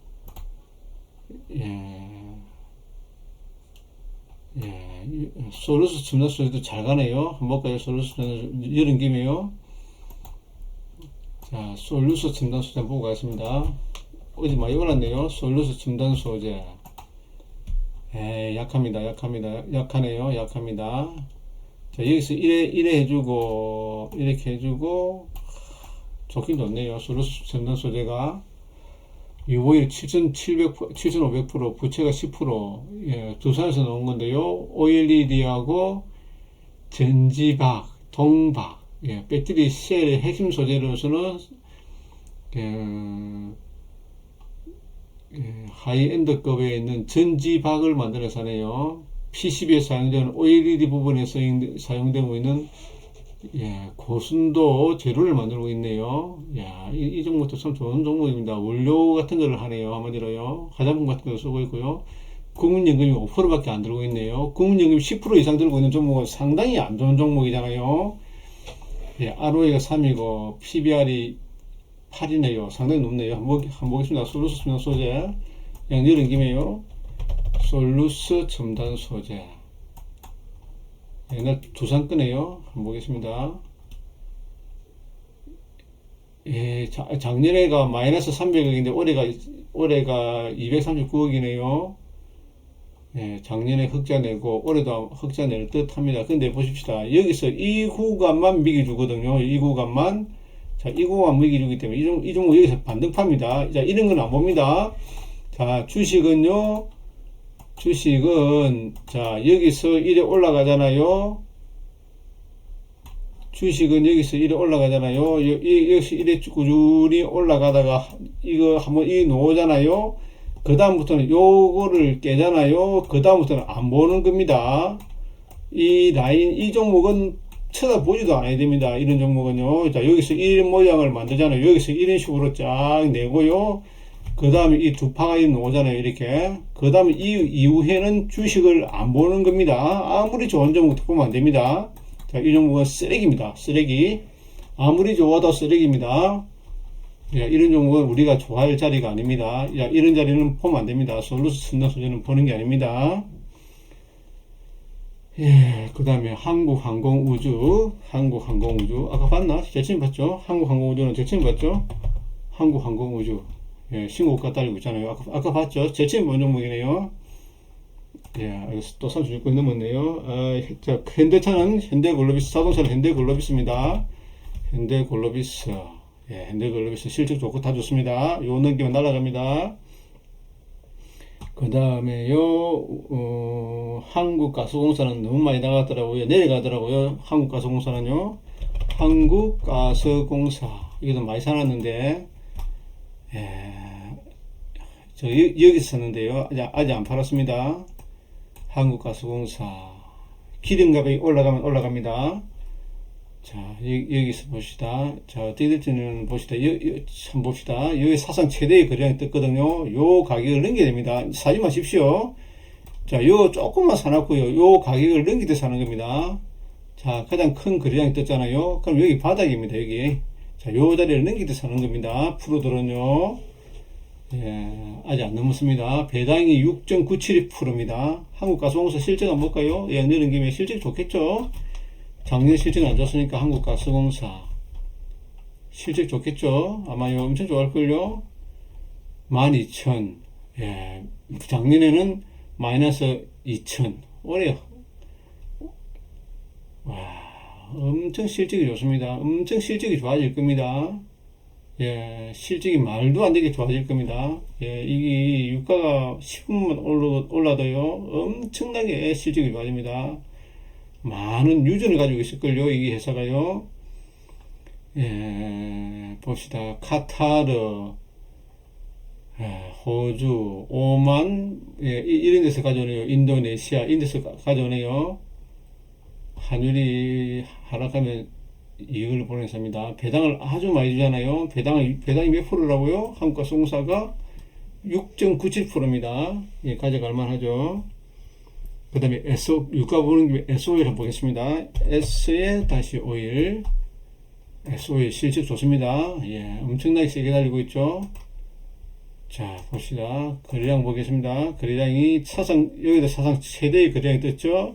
솔루스 첨단 소재도 잘 가네요. 한번 볼까요? 솔루스 첨단, 여름 김에요. 자, 솔루스 첨단 소재 보고 가겠습니다. 어디 많이 올랐네요. 솔루스 첨단 소재. 약합니다. 자, 여기서 이래 해주고, 이렇게 해주고, 좋긴 좋네요. 솔루스 첨단 소재가. 유보율 7,500%, 부채가 10%, 두산에서 나온 건데요. OLED하고 전지박, 동박, 배터리 셀의 핵심 소재로서는 하이엔드급에 있는 전지박을 만들어서 하네요. PCB에 사용되는 OLED 부분에 사용되고 있는 고순도 재료를 만들고 있네요. 이 종목도 참 좋은 종목입니다. 원료 같은 거를 하네요. 한마디로요. 화장품 같은 거 쓰고 있고요. 국민연금이 5%밖에 안 들고 있네요. 국민연금이 10% 이상 들고 있는 종목은 상당히 안 좋은 종목이잖아요. 예, ROE가 3이고 PBR이 8이네요. 상당히 높네요. 한번 보겠습니다. 솔루스 첨단 소재. 양열은 김에요. 솔루스 첨단 소재. 옛날 두산 끄네요. 한번 보겠습니다. 예, 작년에가 마이너스 300억인데 올해가 239억이네요. 예, 작년에 흑자 내고 올해도 흑자 낼 듯 합니다. 근데 보십시다. 여기서 이 구간만 미기주거든요. 이 구간만. 자, 이 구간만 미기주기 때문에 이 종목 여기서 반등파입니다. 자, 이런 건 안 봅니다. 자, 주식은, 자, 여기서 이래 올라가잖아요. 주식은 여기서 이래 올라가잖아요. 여기서 이래 꾸준히 올라가다가 이거 한번 이 놓잖아요. 그 다음부터는 요거를 깨잖아요. 그 다음부터는 안 보는 겁니다. 이 라인, 이 종목은 쳐다보지도 않아야 됩니다. 이런 종목은요. 자, 여기서 이런 모양을 만들잖아요. 여기서 이런 식으로 쫙 내고요. 그 다음에 이 두 파가 나오잖아요. 이렇게. 그 다음에 이후에는 주식을 안 보는 겁니다. 아무리 좋은 종목도 보면 안 됩니다. 자, 이 종목은 쓰레기입니다. 쓰레기. 아무리 좋아도 쓰레기입니다. 야, 이런 종목은 우리가 좋아할 자리가 아닙니다. 야, 이런 자리는 보면 안 됩니다. 솔루스 첨단 소재는 보는 게 아닙니다. 예, 그 다음에 한국항공우주. 아까 봤나? 제친 봤죠? 한국항공우주는 제친 봤죠? 한국항공우주. 예, 신고가 딸리고 있잖아요. 아까 봤죠? 제친 본 종목이네요. 예, 또 36분 넘었네요. 자, 현대차는 현대글로비스, 자동차는 현대글로비스입니다. 현대글로비스. 예, 현대글로비스 실적 좋고 다 좋습니다. 요 넘기면 날아갑니다. 그 다음에요, 한국가스공사는 너무 많이 나갔더라고요. 내려가더라고요. 한국가스공사는요. 한국가스공사. 이것도 많이 사놨는데, 예, 저 여기서 샀는데요. 아직 안 팔았습니다. 한국가스공사. 기름값이 올라가면 올라갑니다. 자, 여기서 봅시다. 자, 어떻게 될지는 봅시다. 참 봅시다. 여기 사상 최대의 거래량이 떴거든요. 요 가격을 넘겨야 됩니다. 사지 마십시오. 자, 요 조금만 사놨고요. 요 가격을 넘길 때 사는 겁니다. 자, 가장 큰 거래량이 떴잖아요. 그럼 여기 바닥입니다. 여기. 자, 요 자리를 넘길 때 사는 겁니다. 프로들은요. 예, 아직 안 넘었습니다. 배당이 6.972%입니다. 한국가스공사 실적 한번 볼까요? 예, 내린 김에 실적 좋겠죠? 작년 실적은 안 좋았으니까 한국가스공사 실적 좋겠죠? 아마요 엄청 좋아할걸요? 12,000. 예, 작년에는 마이너스 2,000. 올해 와, 엄청 실적이 좋습니다. 엄청 실적이 좋아질 겁니다. 예, 실적이 말도 안 되게 좋아질 겁니다. 예, 이게 유가가 10분만 올라도요, 엄청나게 실적이 좋아집니다. 많은 유전을 가지고 있을걸요, 이 회사가요. 예, 봅시다. 카타르, 예, 호주, 오만, 예, 이런 데서 가져오네요. 인도네시아, 이런 데서 가져오네요. 환율이 하락하면 이익을 보는 회사입니다. 배당을 아주 많이 주잖아요. 배당이 몇 프로라고요? 한국가스공사가 6.97%입니다. 예, 가져갈 만하죠. 그 다음에 유가 보는 김에 S오일 한번 보겠습니다. S에 다시 오일. S오일 실적 좋습니다. 예, 엄청나게 세게 달리고 있죠. 자, 봅시다. 거래량 보겠습니다. 거래량이 여기도 사상 최대의 거래량이 떴죠.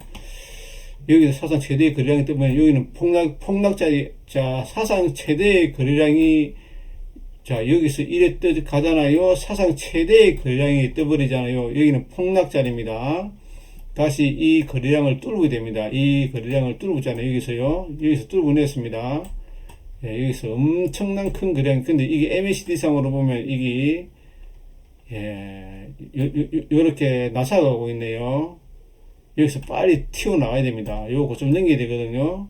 여기서 사상 최대의 거래량이 뜨면 여기는 폭락자리. 자, 사상 최대의 거래량이, 자, 여기서 이래 가잖아요. 사상 최대의 거래량이 떠버리잖아요. 여기는 폭락자리입니다. 다시 이 거래량을 뚫게 됩니다. 이 거래량을 뚫고 있잖아요. 여기서 뚫고 냈습니다. 예, 여기서 엄청난 큰 거래량. 근데 이게 MACD 상으로 보면 이게, 예, 요렇게 나사가고 있네요. 여기서 빨리 튀어나와야 됩니다. 요거 좀 넘겨야 되거든요.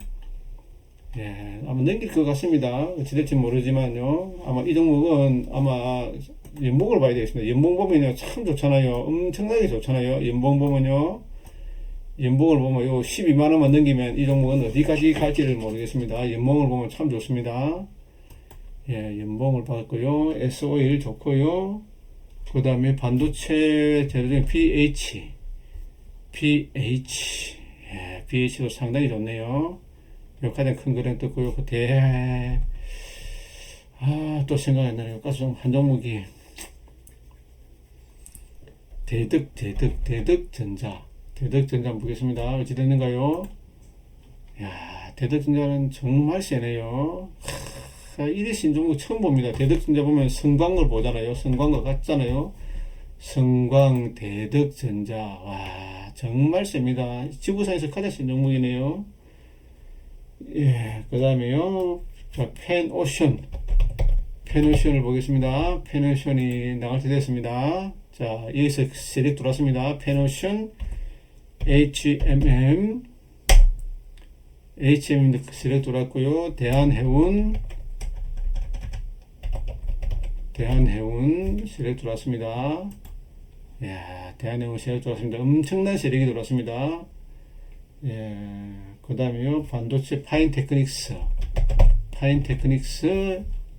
예, 아마 넘길 것 같습니다. 어찌될지 모르지만요. 아마 이 종목은 아마 연봉을 봐야 되겠습니다. 연봉 보면요, 참 좋잖아요. 엄청나게 좋잖아요. 연봉 보면요. 연봉을 보면 요 12만원만 넘기면 이 종목은 어디까지 갈지를 모르겠습니다. 연봉을 보면 참 좋습니다. 예, 연봉을 받았고요. SO일 좋고요. 그 다음에 반도체 재료 중에 BH도 상당히 좋네요. 가장 큰 거래는 떴고요. 또 생각이 안 나네요. 가스 한 종목이 대덕전자 보겠습니다. 어찌 됐는가요? 야, 대덕전자는 정말 세네요. 이리 신종목 처음 봅니다. 대덕전자 보면 성광을 보잖아요. 성광과 같잖아요. 성광, 대덕전자, 와, 정말 셉니다. 지구상에서 가장 센 종목이네요. 예, 그 다음에요. 자, 펜오션을 보겠습니다. 펜오션이 나갈 때 됐습니다. 자, 여기서 세력 들어왔습니다. 펜오션, HMM 세력 들어왔고요. 대한해운 세력 들어왔습니다. 야, 대한해운 세력 들어왔습니다. 엄청난 세력이 들어왔습니다. 예, 그 다음에요. 반도체 파인테크닉스.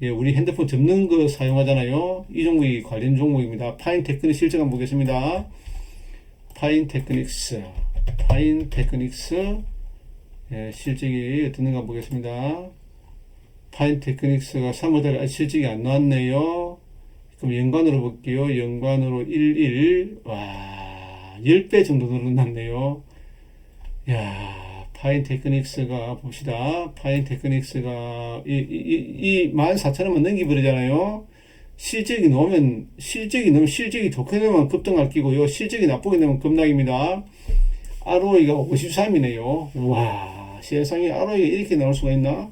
예, 우리 핸드폰 접는 거 사용하잖아요. 이 종목이 관련 종목입니다. 파인테크닉스 실적 한번 보겠습니다. 파인테크닉스. 예, 실적이 어떤가 보겠습니다. 파인테크닉스가 3월달에 아직 실적이 안 나왔네요. 그럼 연간으로 볼게요. 연간으로 11, 와, 10배 정도 늘어났네요. 야, 파인테크닉스가 봅시다. 파인테크닉스가 이 14,000원만 넘기버리잖아요. 실적이 넣으면 실적이 좋게 되면 급등할 끼고요. 실적이 나쁘게 되면 급락입니다. ROE가 53이네요. 와, 세상에 ROE가 이렇게 나올 수가 있나?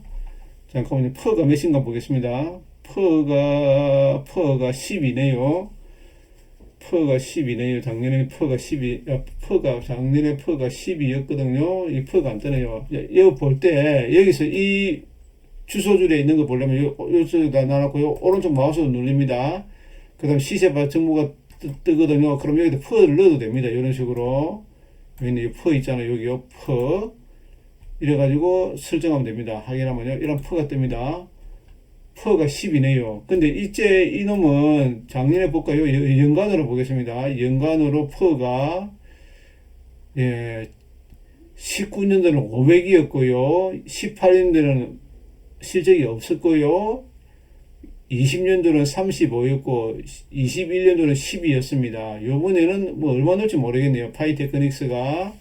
잠깐만요. 퍼가 몇인가 보겠습니다. 퍼가 10이네요. 작년에 작년에 퍼가 12였거든요. 이 퍼가 안 뜨네요. 여기 볼 때, 여기서 이 주소줄에 있는 거 보려면, 요쪽에다 놔놓고요. 오른쪽 마우스로 눌립니다. 그 다음 시세바 정보가 뜨거든요. 그럼 여기다 퍼를 넣어도 됩니다. 이런 식으로. 여기 퍼 있잖아요. 여기요. 퍼. 이래가지고 설정하면 됩니다. 확인하면요. 이런 퍼가 뜹니다. 퍼가 10이네요. 근데 이제 이놈은 작년에 볼까요? 연간으로 보겠습니다. 연간으로 퍼가, 예, 19년도는 500이었고요. 18년도는 실적이 없었고요. 20년도는 35였고, 21년도는 10이었습니다. 요번에는 뭐 얼마 넣을지 모르겠네요. 파이테크닉스가.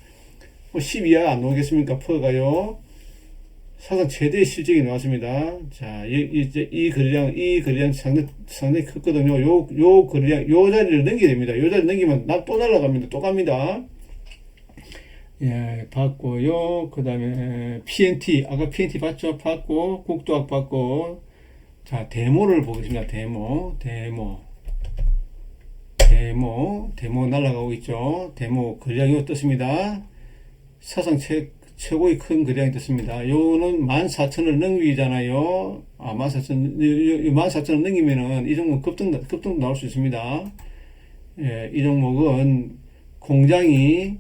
뭐 10 이하 안 나오겠습니까? 퍼가요. 사상 최대 실적이 나왔습니다. 자, 이 거래량 상당히 컸거든요. 요 거래량, 요 자리를 넘기게 됩니다. 요 자리 넘기면 또 날아갑니다. 또 갑니다. 예, 봤고요. 그 다음에 PNT, 아까 PNT 봤죠? 봤고, 국도학 봤고. 자, 데모를 보겠습니다. 데모 날아가고 있죠. 데모 거래량이 어떻습니다? 사상 최고의 큰 거래량이 됐습니다. 요는 14,000을 넘기잖아요. 14,000을 넘기면은 이 종목 급등도 나올 수 있습니다. 예, 이 종목은 공장이,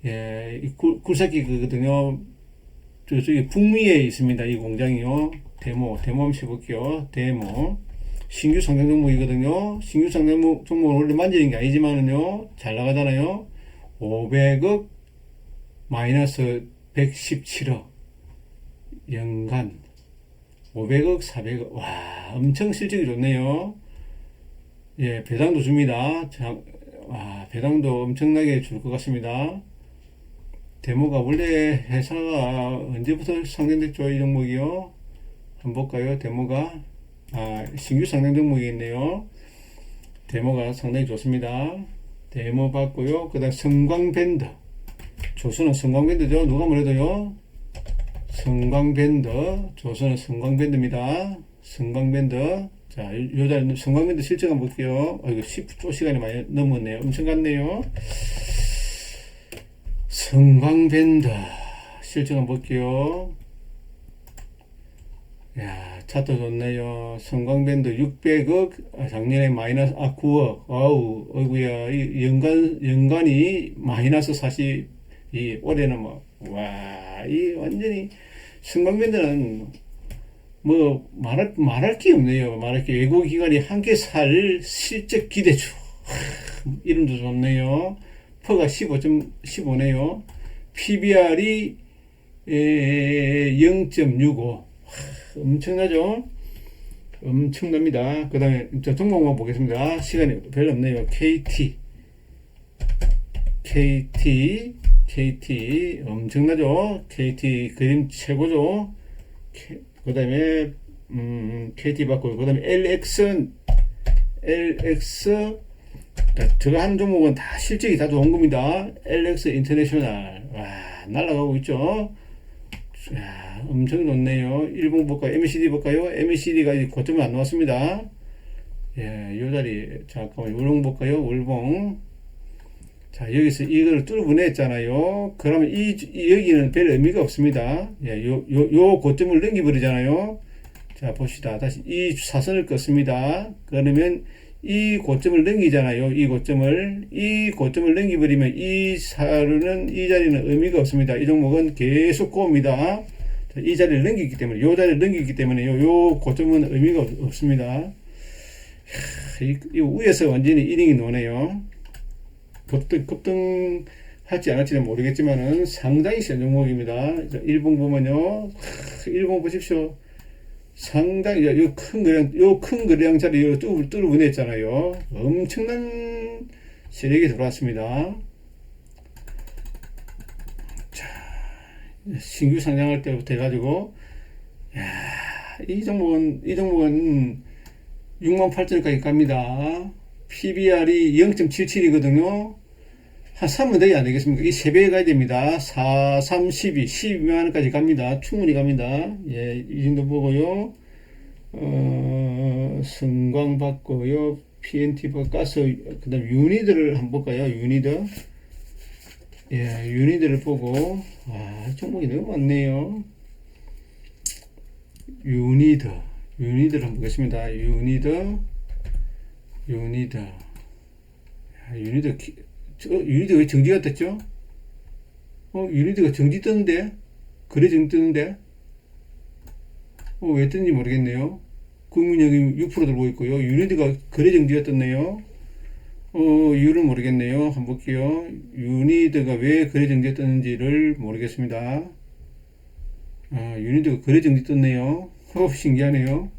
예, 굴삭기 거거든요. 저쪽에 북미에 있습니다. 이 공장이요. 데모 한번 해볼게요. 신규 상장 종목이거든요. 신규 상장 종목을 원래 만지는 게 아니지만은요, 잘 나가잖아요. 500억 마이너스 117억 연간 500억 400억 와, 엄청 실적이 좋네요. 예, 배당도 줍니다. 와, 배당도 엄청나게 줄 것 같습니다. 데모가 원래 회사가 언제부터 상장됐죠? 이 종목이요. 한번 볼까요? 데모가 신규 상장 종목이 있네요. 데모가 상당히 좋습니다. 데모 봤고요. 그 다음 성광밴드, 조선은 성광밴드죠. 누가 뭐래도요. 조선은 성광밴드입니다. 성광밴드. 자, 요 자리 성광밴드 실적 한번 볼게요. 이거 10조 시간이 많이 넘었네요. 엄청 갔네요. 성광밴드 실적 한번 볼게요. 야, 차트 좋네요. 성광밴드 600억, 작년에 마이너스, 9억. 아우, 어이구야, 연간이 마이너스 40, 올해는 뭐, 와, 이 완전히, 성광밴드는 뭐 말할 게 없네요. 말할 게 외국 기관이 함께 살 실적 기대주. 이름도 좋네요. 퍼가 15.15네요. PBR이 0.65. 엄청나죠? 엄청납니다. 그 다음에 종목만 보겠습니다. 시간이 별로 없네요. KT 엄청나죠? KT 그림 최고죠? 그 다음에 KT 받고, 그 다음에 LX 저거 한 종목은 다 실적이 다 좋은 겁니다. LX 인터내셔널. 와, 날아가고 있죠? 야, 엄청 좋네요. 일봉 볼까요? MACD 볼까요? MACD가 고점이 안 나왔습니다. 예, 요 자리, 잠깐만, 울봉 볼까요? 울봉. 자, 여기서 이걸 뚫어보냈잖아요. 그러면 여기는 별 의미가 없습니다. 예, 요 고점을 넘겨버리잖아요. 자, 봅시다. 다시 이 사선을 껐습니다. 그러면 이 고점을 넘기잖아요. 이 고점을 넘겨버리면 이 자리는 의미가 없습니다. 이 종목은 계속 고옵니다. 이 자리를 넘기기 때문에, 요 자리를 넘기기 때문에 요 고점은 의미가 없습니다. 이 위에서 완전히 1인이 노네요. 급등할지 안 할지는 모르겠지만은 상당히 센 종목입니다. 일봉 보면요. 일봉 보십시오. 상당히 요 큰 거래량 자리 뚫어보냈잖아요. 엄청난 세력이 들어왔습니다. 자, 신규 상장할 때부터 해가지고, 이 종목은 68,000원까지 갑니다. PBR이 0.77이거든요. 한 3분 되게 안 되겠습니까? 이 3배 가야 됩니다. 4, 3, 12, 12만원까지 갑니다. 충분히 갑니다. 예, 이 정도 보고요. 성광 받고요. PNT 가스, 그 다음 유니드를 한번 볼까요? 유니드. 예, 유니드를 보고, 종목이 너무 많네요. 유니드를 한번 보겠습니다. 유니드가 왜 정지가 됐죠? 유니드가 정지 뜨는데? 거래 정지 뜨는데? 왜 뜬지 모르겠네요. 국민연금 6% 들고 있고요. 유니드가 거래 정지가 떴네요. 이유를 모르겠네요. 한번 볼게요. 유니드가 왜 거래 정지가 떴는지를 모르겠습니다. 유니드가 거래 정지 떴네요. 신기하네요.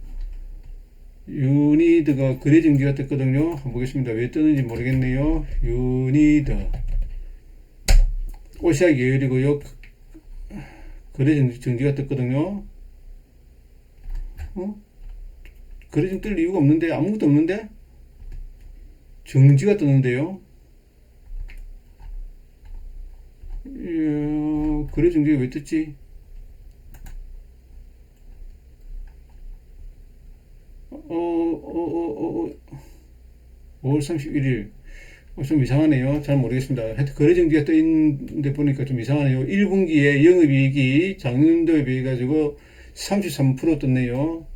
유니드가 거래 정지가 떴거든요. 한번 보겠습니다. 왜 떴는지 모르겠네요. 유니드 오시아 계열이고요. 거래 정지가 떴거든요. 거래 정지 뜰 이유가 없는데, 아무것도 없는데 정지가 떴는데요. 거래 정지가 왜 떴지? 5월 31일. 좀 이상하네요. 잘 모르겠습니다. 하여튼 거래 정지가 떠 있는데 보니까 좀 이상하네요. 1분기에 영업이익이 작년도에 비해 가지고 33% 떴네요.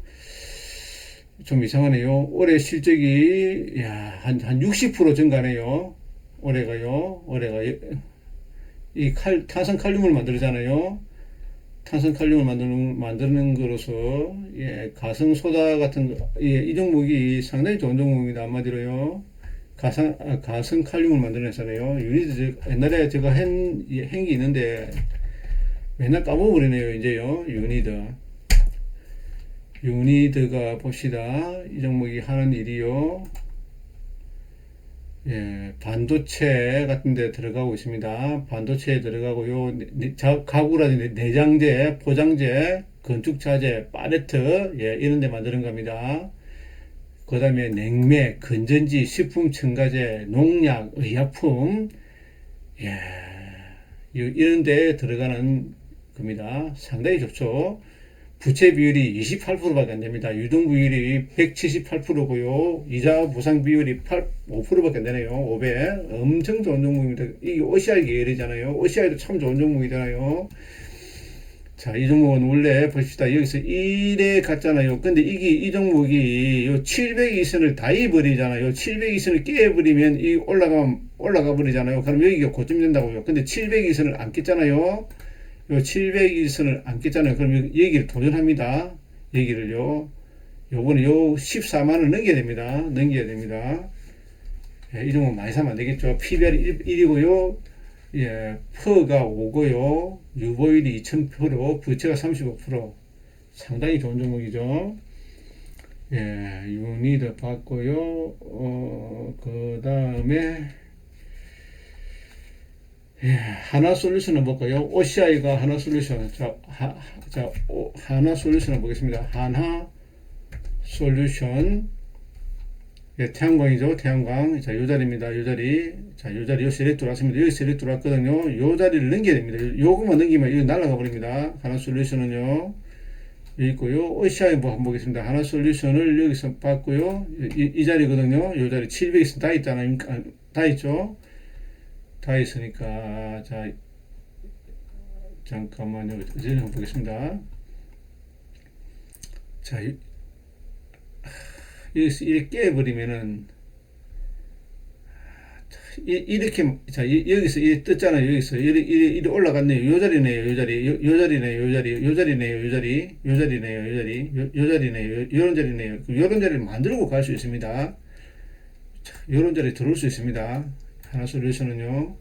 좀 이상하네요. 올해 실적이 한 60% 증가네요. 올해가 이 탄산칼륨을 만들잖아요. 탄산칼륨을 만드는 거로서, 가성소다 같은 이 종목이 상당히 좋은 종목입니다. 한마디로요. 가성칼륨을 만들어냈잖아요. 유니드, 옛날에 제가 한 게 있는데, 맨날 까먹어버리네요, 이제요. 유니드가 봅시다. 이 종목이 하는 일이요. 반도체 같은 데 들어가고 있습니다. 반도체에 들어가고요. 가구라든지 내장재, 포장재, 건축자재, 팔레트, 이런 데 만드는 겁니다. 그 다음에 냉매, 건전지, 식품 첨가제, 농약, 의약품, 이런 데 들어가는 겁니다. 상당히 좋죠. 부채 비율이 28%밖에 안 됩니다. 유동 비율이 178%고요. 이자 보상 비율이 5%밖에 안 되네요. 5배. 엄청 좋은 종목입니다. 이게 OCI 계열이잖아요. OCI도 참 좋은 종목이잖아요. 자, 이 종목은 원래 봅시다. 여기서 1에 갔잖아요. 근데 이 종목이 요 702선을 다 해버리잖아요. 702선을 깨버리면 올라가 버리잖아요. 그럼 여기가 고점 된다고요. 근데 702선을 안 깼잖아요. 요 702선을 안 깼잖아요. 그럼 여기를 도전합니다. 여기를요. 요번에 요 14만원 넘겨야 됩니다. 넘겨야 됩니다. 예, 이 정도 많이 사면 안 되겠죠. PBR이 1이고요. 예, 퍼가 5고요. 유보율이 2000%, 부채가 35%. 상당히 좋은 종목이죠. 예, 유니드 봤고요. 그 다음에 예, 하나솔루션을 볼까요? OCI가 하나솔루션. 하나솔루션을 보겠습니다. 하나솔루션. 예, 태양광이죠. 태양광. 자, 요 자리입니다. 요 자리. 자, 요 자리, 요 셀렉트 왔습니다. 여기 셀렉트 왔거든요. 요 자리를 넘겨야 됩니다. 요것만 넘기면 이거 날아가 버립니다. 하나솔루션은요. 여기 있고요. OCI 뭐 한번 보겠습니다. 하나솔루션을 여기서 봤고요. 이 자리거든요. 요 자리 700에서 다 있잖아요. 다 있죠. 다 있으니까, 자, 잠깐만요. 이제 한번 보겠습니다. 자, 여기서 이렇게 깨버리면은, 이렇게, 자, 여기서 이렇게 떴잖아요. 여기서. 이렇게 올라갔네요. 요 자리네요. 요 자리. 요 자리네요. 요 자리. 요 자리네요. 요 자리. 요 자리네요. 요 자리. 요 자리네요. 요런 자리네요. 요런 자리를 만들고 갈 수 있습니다. 자, 요런 자리 들어올 수 있습니다. 하나솔루션은요.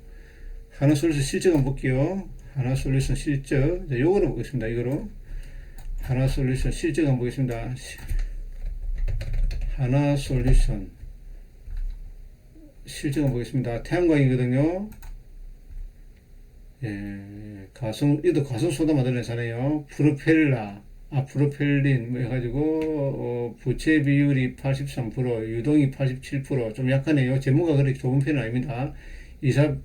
하나솔루션 실적 한번 볼게요. 하나솔루션 실적. 자, 요거로 보겠습니다. 이거로. 하나솔루션 실적 한번 보겠습니다. 하나솔루션 실적 한번 보겠습니다. 태양광이거든요. 예, 이도 가성소다 만들어내잖아요. 프로펠린, 뭐 해가지고, 부채 비율이 83%, 유동이 87%, 좀 약하네요. 재무가 그렇게 좋은 편은 아닙니다. 이사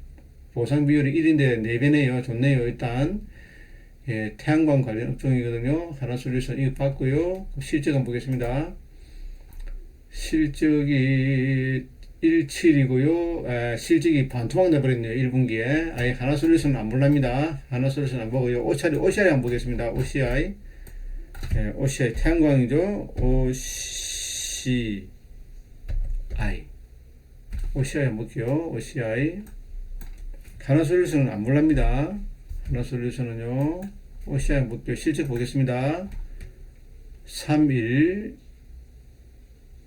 보상 비율이 1인데 4배네요. 좋네요. 일단, 예, 태양광 관련 업종이거든요. 하나솔루션 이거 봤고요. 실적 한번 보겠습니다. 실적이 17이고요. 실적이 반토막 내버렸네요. 1분기에. 아예 하나솔루션은 안 볼랍니다. 하나솔루션 안 보고요. OCI 한번 보겠습니다. OCI. 예, OCI 태양광이죠. OCI. OCI 한번 볼게요. OCI. 하나솔루션은 안 볼랍니다. 하나솔루션은요. OCI 한번 볼게요. 실적 보겠습니다. 31.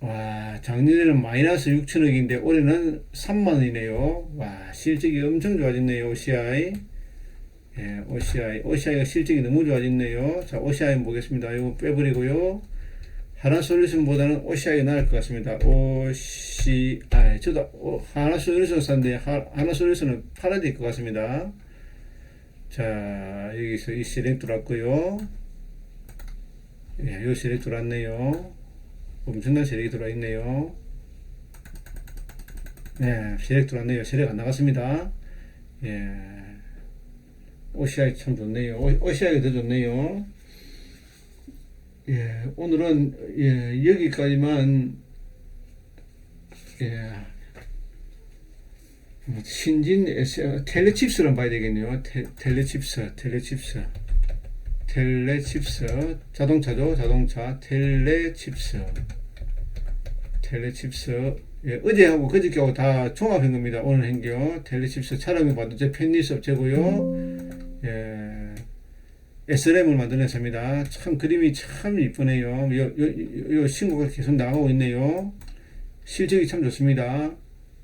와, 작년에는 마이너스 6천억인데 올해는 3만원이네요. 와, 실적이 엄청 좋아졌네요. OCI. 예, OCI가 실적이 너무 좋아졌네요. 자, OCI 한번 보겠습니다. 이거 빼버리고요. 하나솔루션보다는 OCI가 나을 것 같습니다. OCI. 저도 하나솔루션 샀는데 하나솔루션은 팔아야 될 것 같습니다. 자, 여기서 이 셀렉트 들어왔고요. 예, 이 셀렉트 들어왔네요. 엄청난 세력이 들어있네요. 네, 세력 들어왔네요. 세력 안 나갔습니다. 예, OCI 참 좋네요. OCI가 더 좋네요. 예, 오늘은, 예, 여기까지만, 예, 신진 텔레칩스를 봐야 되겠네요. 텔레칩스. 자동차죠. 자동차. 텔레칩스. 예, 어제하고 그저께하고 다 종합한 겁니다. 오늘 한겨. 텔레칩스 촬영해 봐도 제 펜리스 업체고요. 예, SRM을 만들어냈습니다. 참 그림이 참 이쁘네요. 요 신고가 계속 나가고 있네요. 실적이 참 좋습니다.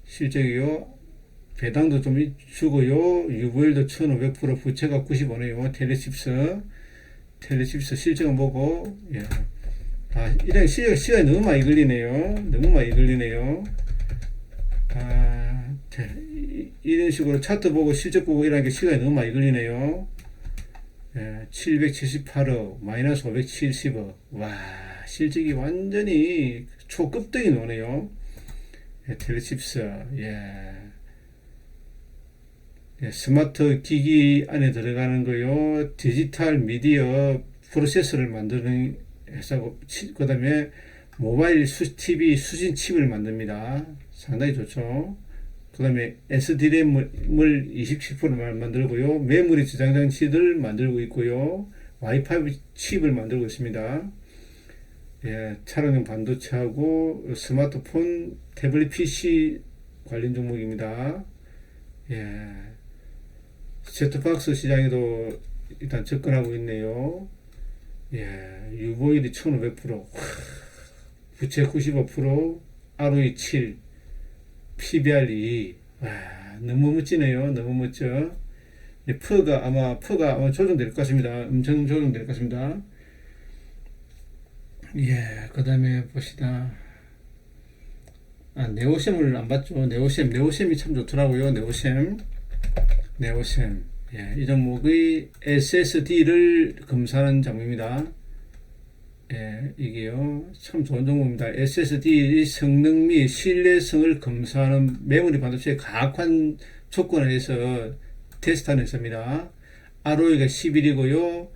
실적이요. 배당도 좀 주고요. 유보율도 1500%, 부채가 95네요. 텔레칩스 실적은 보고, 예. 이런 시간이 너무 많이 걸리네요. 이런 식으로 차트 보고 실적 보고 이런 게 시간이 너무 많이 걸리네요. 예, 778억, 마이너스 570억. 와, 실적이 완전히 초급등이 나오네요. 예, 텔레칩스, 예. 예, 스마트 기기 안에 들어가는 거요. 디지털 미디어 프로세서를 만드는 회사고, 그 다음에 모바일 TV 수신 칩을 만듭니다. 상당히 좋죠. 그 다음에 SD램을 27% 만들고요. 메모리 저장 장치를 만들고 있고요. 와이파이 칩을 만들고 있습니다. 예, 차량용 반도체하고 스마트폰, 태블릿 PC 관련 종목입니다. 예. 세트박스 시장에도 일단 접근하고 있네요. 예, 유보율이 1500%, 부채 95%, ROE 7, PBR 2. 와, 너무 멋지네요. 너무 멋져. 퍼가 아마 조정될 것 같습니다. 엄청 조정될 것 같습니다. 예, 그 다음에 봅시다. 네오셈을 안 봤죠. 네오셈이 참 좋더라고요. 네오셈. 예, 이 종목의 SSD를 검사하는 장비입니다. 예, 이게요, 참 좋은 종목입니다. SSD의 성능 및 신뢰성을 검사하는 메모리 반도체의 가악한 조건에서 테스트하는 회사입니다. ROE가 11이고요.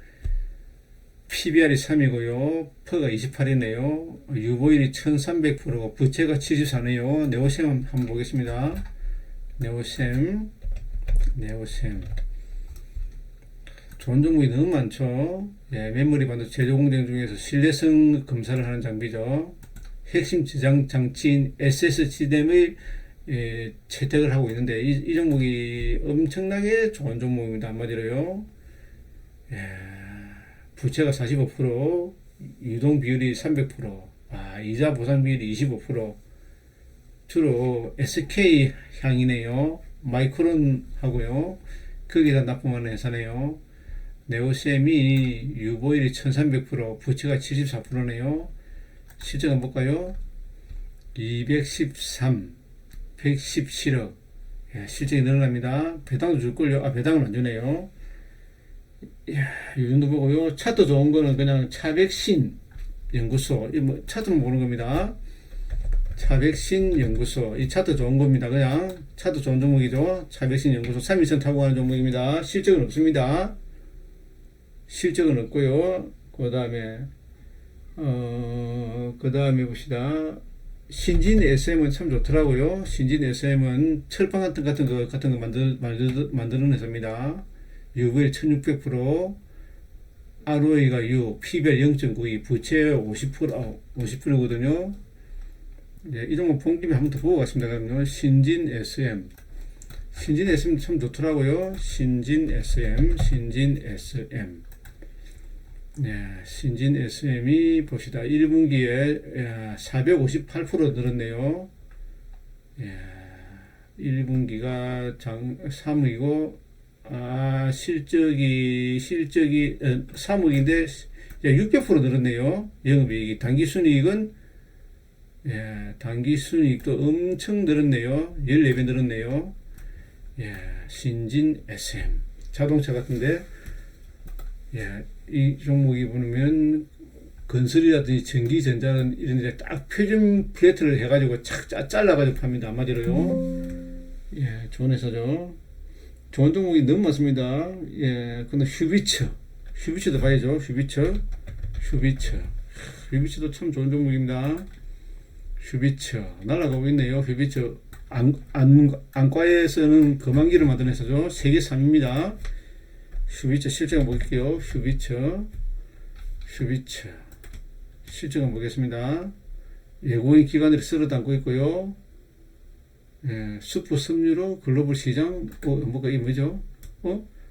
PBR이 3이고요. 퍼가 28이네요. 유보율이 1300%고 부채가 74네요. 네오셈 한번 보겠습니다. 네오셈. 좋은 종목이 너무 많죠. 예, 메모리 반도체 제조 공정 중에서 신뢰성 검사를 하는 장비죠. 핵심 저장 장치인 SSD램의 채택을 하고 있는데 이 종목이 엄청나게 좋은 종목입니다. 한마디로요. 예, 부채가 45%, 유동 비율이 300%, 이자 보상 비율이 25%, 주로 SK 향이네요. 마이크론 하고요. 거기다 납품하는 회사네요. 네오셈이 유보율이 1300%, 부채가 74%네요. 실적 한번 볼까요? 213, 117억. 예, 실적이 늘어납니다. 배당도 줄걸요? 배당은 안 주네요. 이 정도 보고요. 차트 좋은 거는 그냥 차백신 연구소, 차트만 보는 겁니다. 차백신 연구소, 이 차트 좋은 겁니다. 그냥 차트 좋은 종목이죠. 차백신 연구소 3일선 타고 가는 종목입니다. 실적은 없습니다. 실적은 없고요. 그 다음에 봅시다. 신진 SM은 참 좋더라고요. 신진 SM은 철판 같은 거 만드는 회사입니다. 유보율 1600%, ROE가 6, PBR 0.92, 부채 50%거든요. 예, 이 종목 본 김에 한번 더 보고 갔습니다. 그러면 신진 SM 참 좋더라고요. 신진 SM. 네, 신진 SM이 봅시다. 1분기에 458% 늘었네요. 예, 1분기가 사무이고, 실적이 3억인데 600% 늘었네요. 영업이익이. 당기순이익은, 예, 당기순이익도 엄청 늘었네요. 14배 늘었네요. 예, 신진 SM. 자동차 같은데, 예, 이 종목이 보면 건설이라든지 전기전자는 이런 데 딱 표준 플레이트를 해가지고 착 잘라가지고 팝니다. 한마디로요. 예, 좋은 회사죠. 좋은 종목이 너무 많습니다. 예, 근데 휴비처도 봐야죠. 휴비처도 참 좋은 종목입니다. 휴비처 날아가고 있네요. 휴비처 안과에서는 금환기를 만드는 회사죠. 세계 3입니다. 휴비처 실적 한번 볼게요. 휴비처 실적 한번 보겠습니다. 외국인 기관들이 쓸어 담고 있고요. 예, 수프 섬유로 글로벌 시장, 뭐가 이게 뭐죠?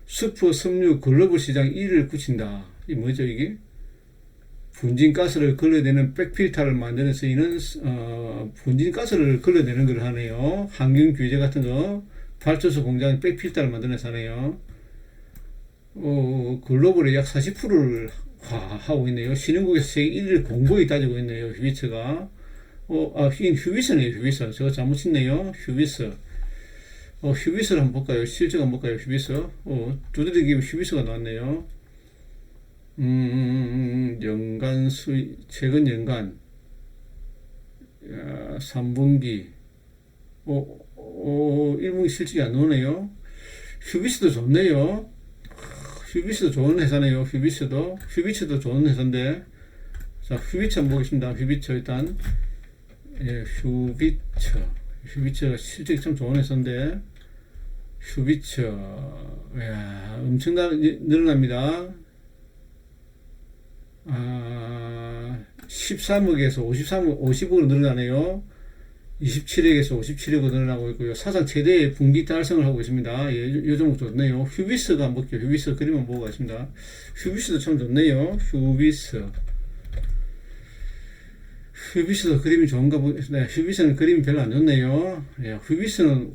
수프 섬유 글로벌 시장 1위를 굳힌다. 이 뭐죠 이게? 분진가스를 걸러내는 백필터를 만드는 쓰이는 분진가스를 걸러내는 걸 하네요. 환경 규제 같은 거, 발전소 공장 백필터를 만드는 회사네요. 글로벌에 약 40%를 하고 있네요. 신흥국에서 세계 1위를 공고히 따지고 있네요. 휴비처가. 이게 휴비처네요. 휴비처. 제가 잘못 했네요. 휴비처. 휴비처를 한번 볼까요? 실적 한번 볼까요? 휴비처. 두드리기 휴비처가 나왔네요. 연간 수익, 최근 연간, 3분기, 1분기 실적이 안 나오네요. 휴비처도 좋네요. 휴비처도 좋은 회사네요. 휴비처도 좋은 회사인데, 자, 휴비처 한번 보겠습니다. 휴비처 일단, 예, 휴비처가 실적이 참 좋은 회사인데, 휴비처, 야, 엄청나게 늘어납니다. 13억에서 53억, 50억으로 늘어나네요. 27억에서 57억으로 늘어나고 있고요. 사상 최대의 분기 달성을 하고 있습니다. 예, 요 종목 좋네요. 휴비스가 한번 볼게요. 휴비스 그림을 보고 가십니다. 휴비스도 참 좋네요. 휴비스도 그림이 좋은가 네, 휴비스는 그림이 별로 안 좋네요. 예, 휴비스는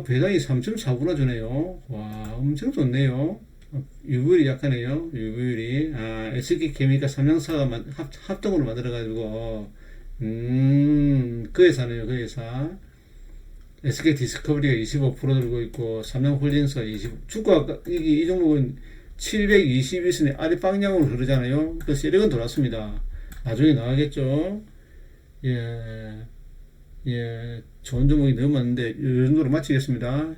배당이 3.4구나 주네요. 와, 엄청 좋네요. 유보율이 약하네요. 유보율이. SK케미칼 삼양사가 합동으로 만들어가지고, 그 회사네요. 그 회사. SK 디스커버리가 25% 들고 있고, 삼양홀딩스가 20, 이 종목은 721선에 아래 방향으로 흐르잖아요. 그 세력은 돌았습니다. 나중에 나가겠죠. 예, 예, 좋은 종목이 너무 많은데, 이 정도로 마치겠습니다.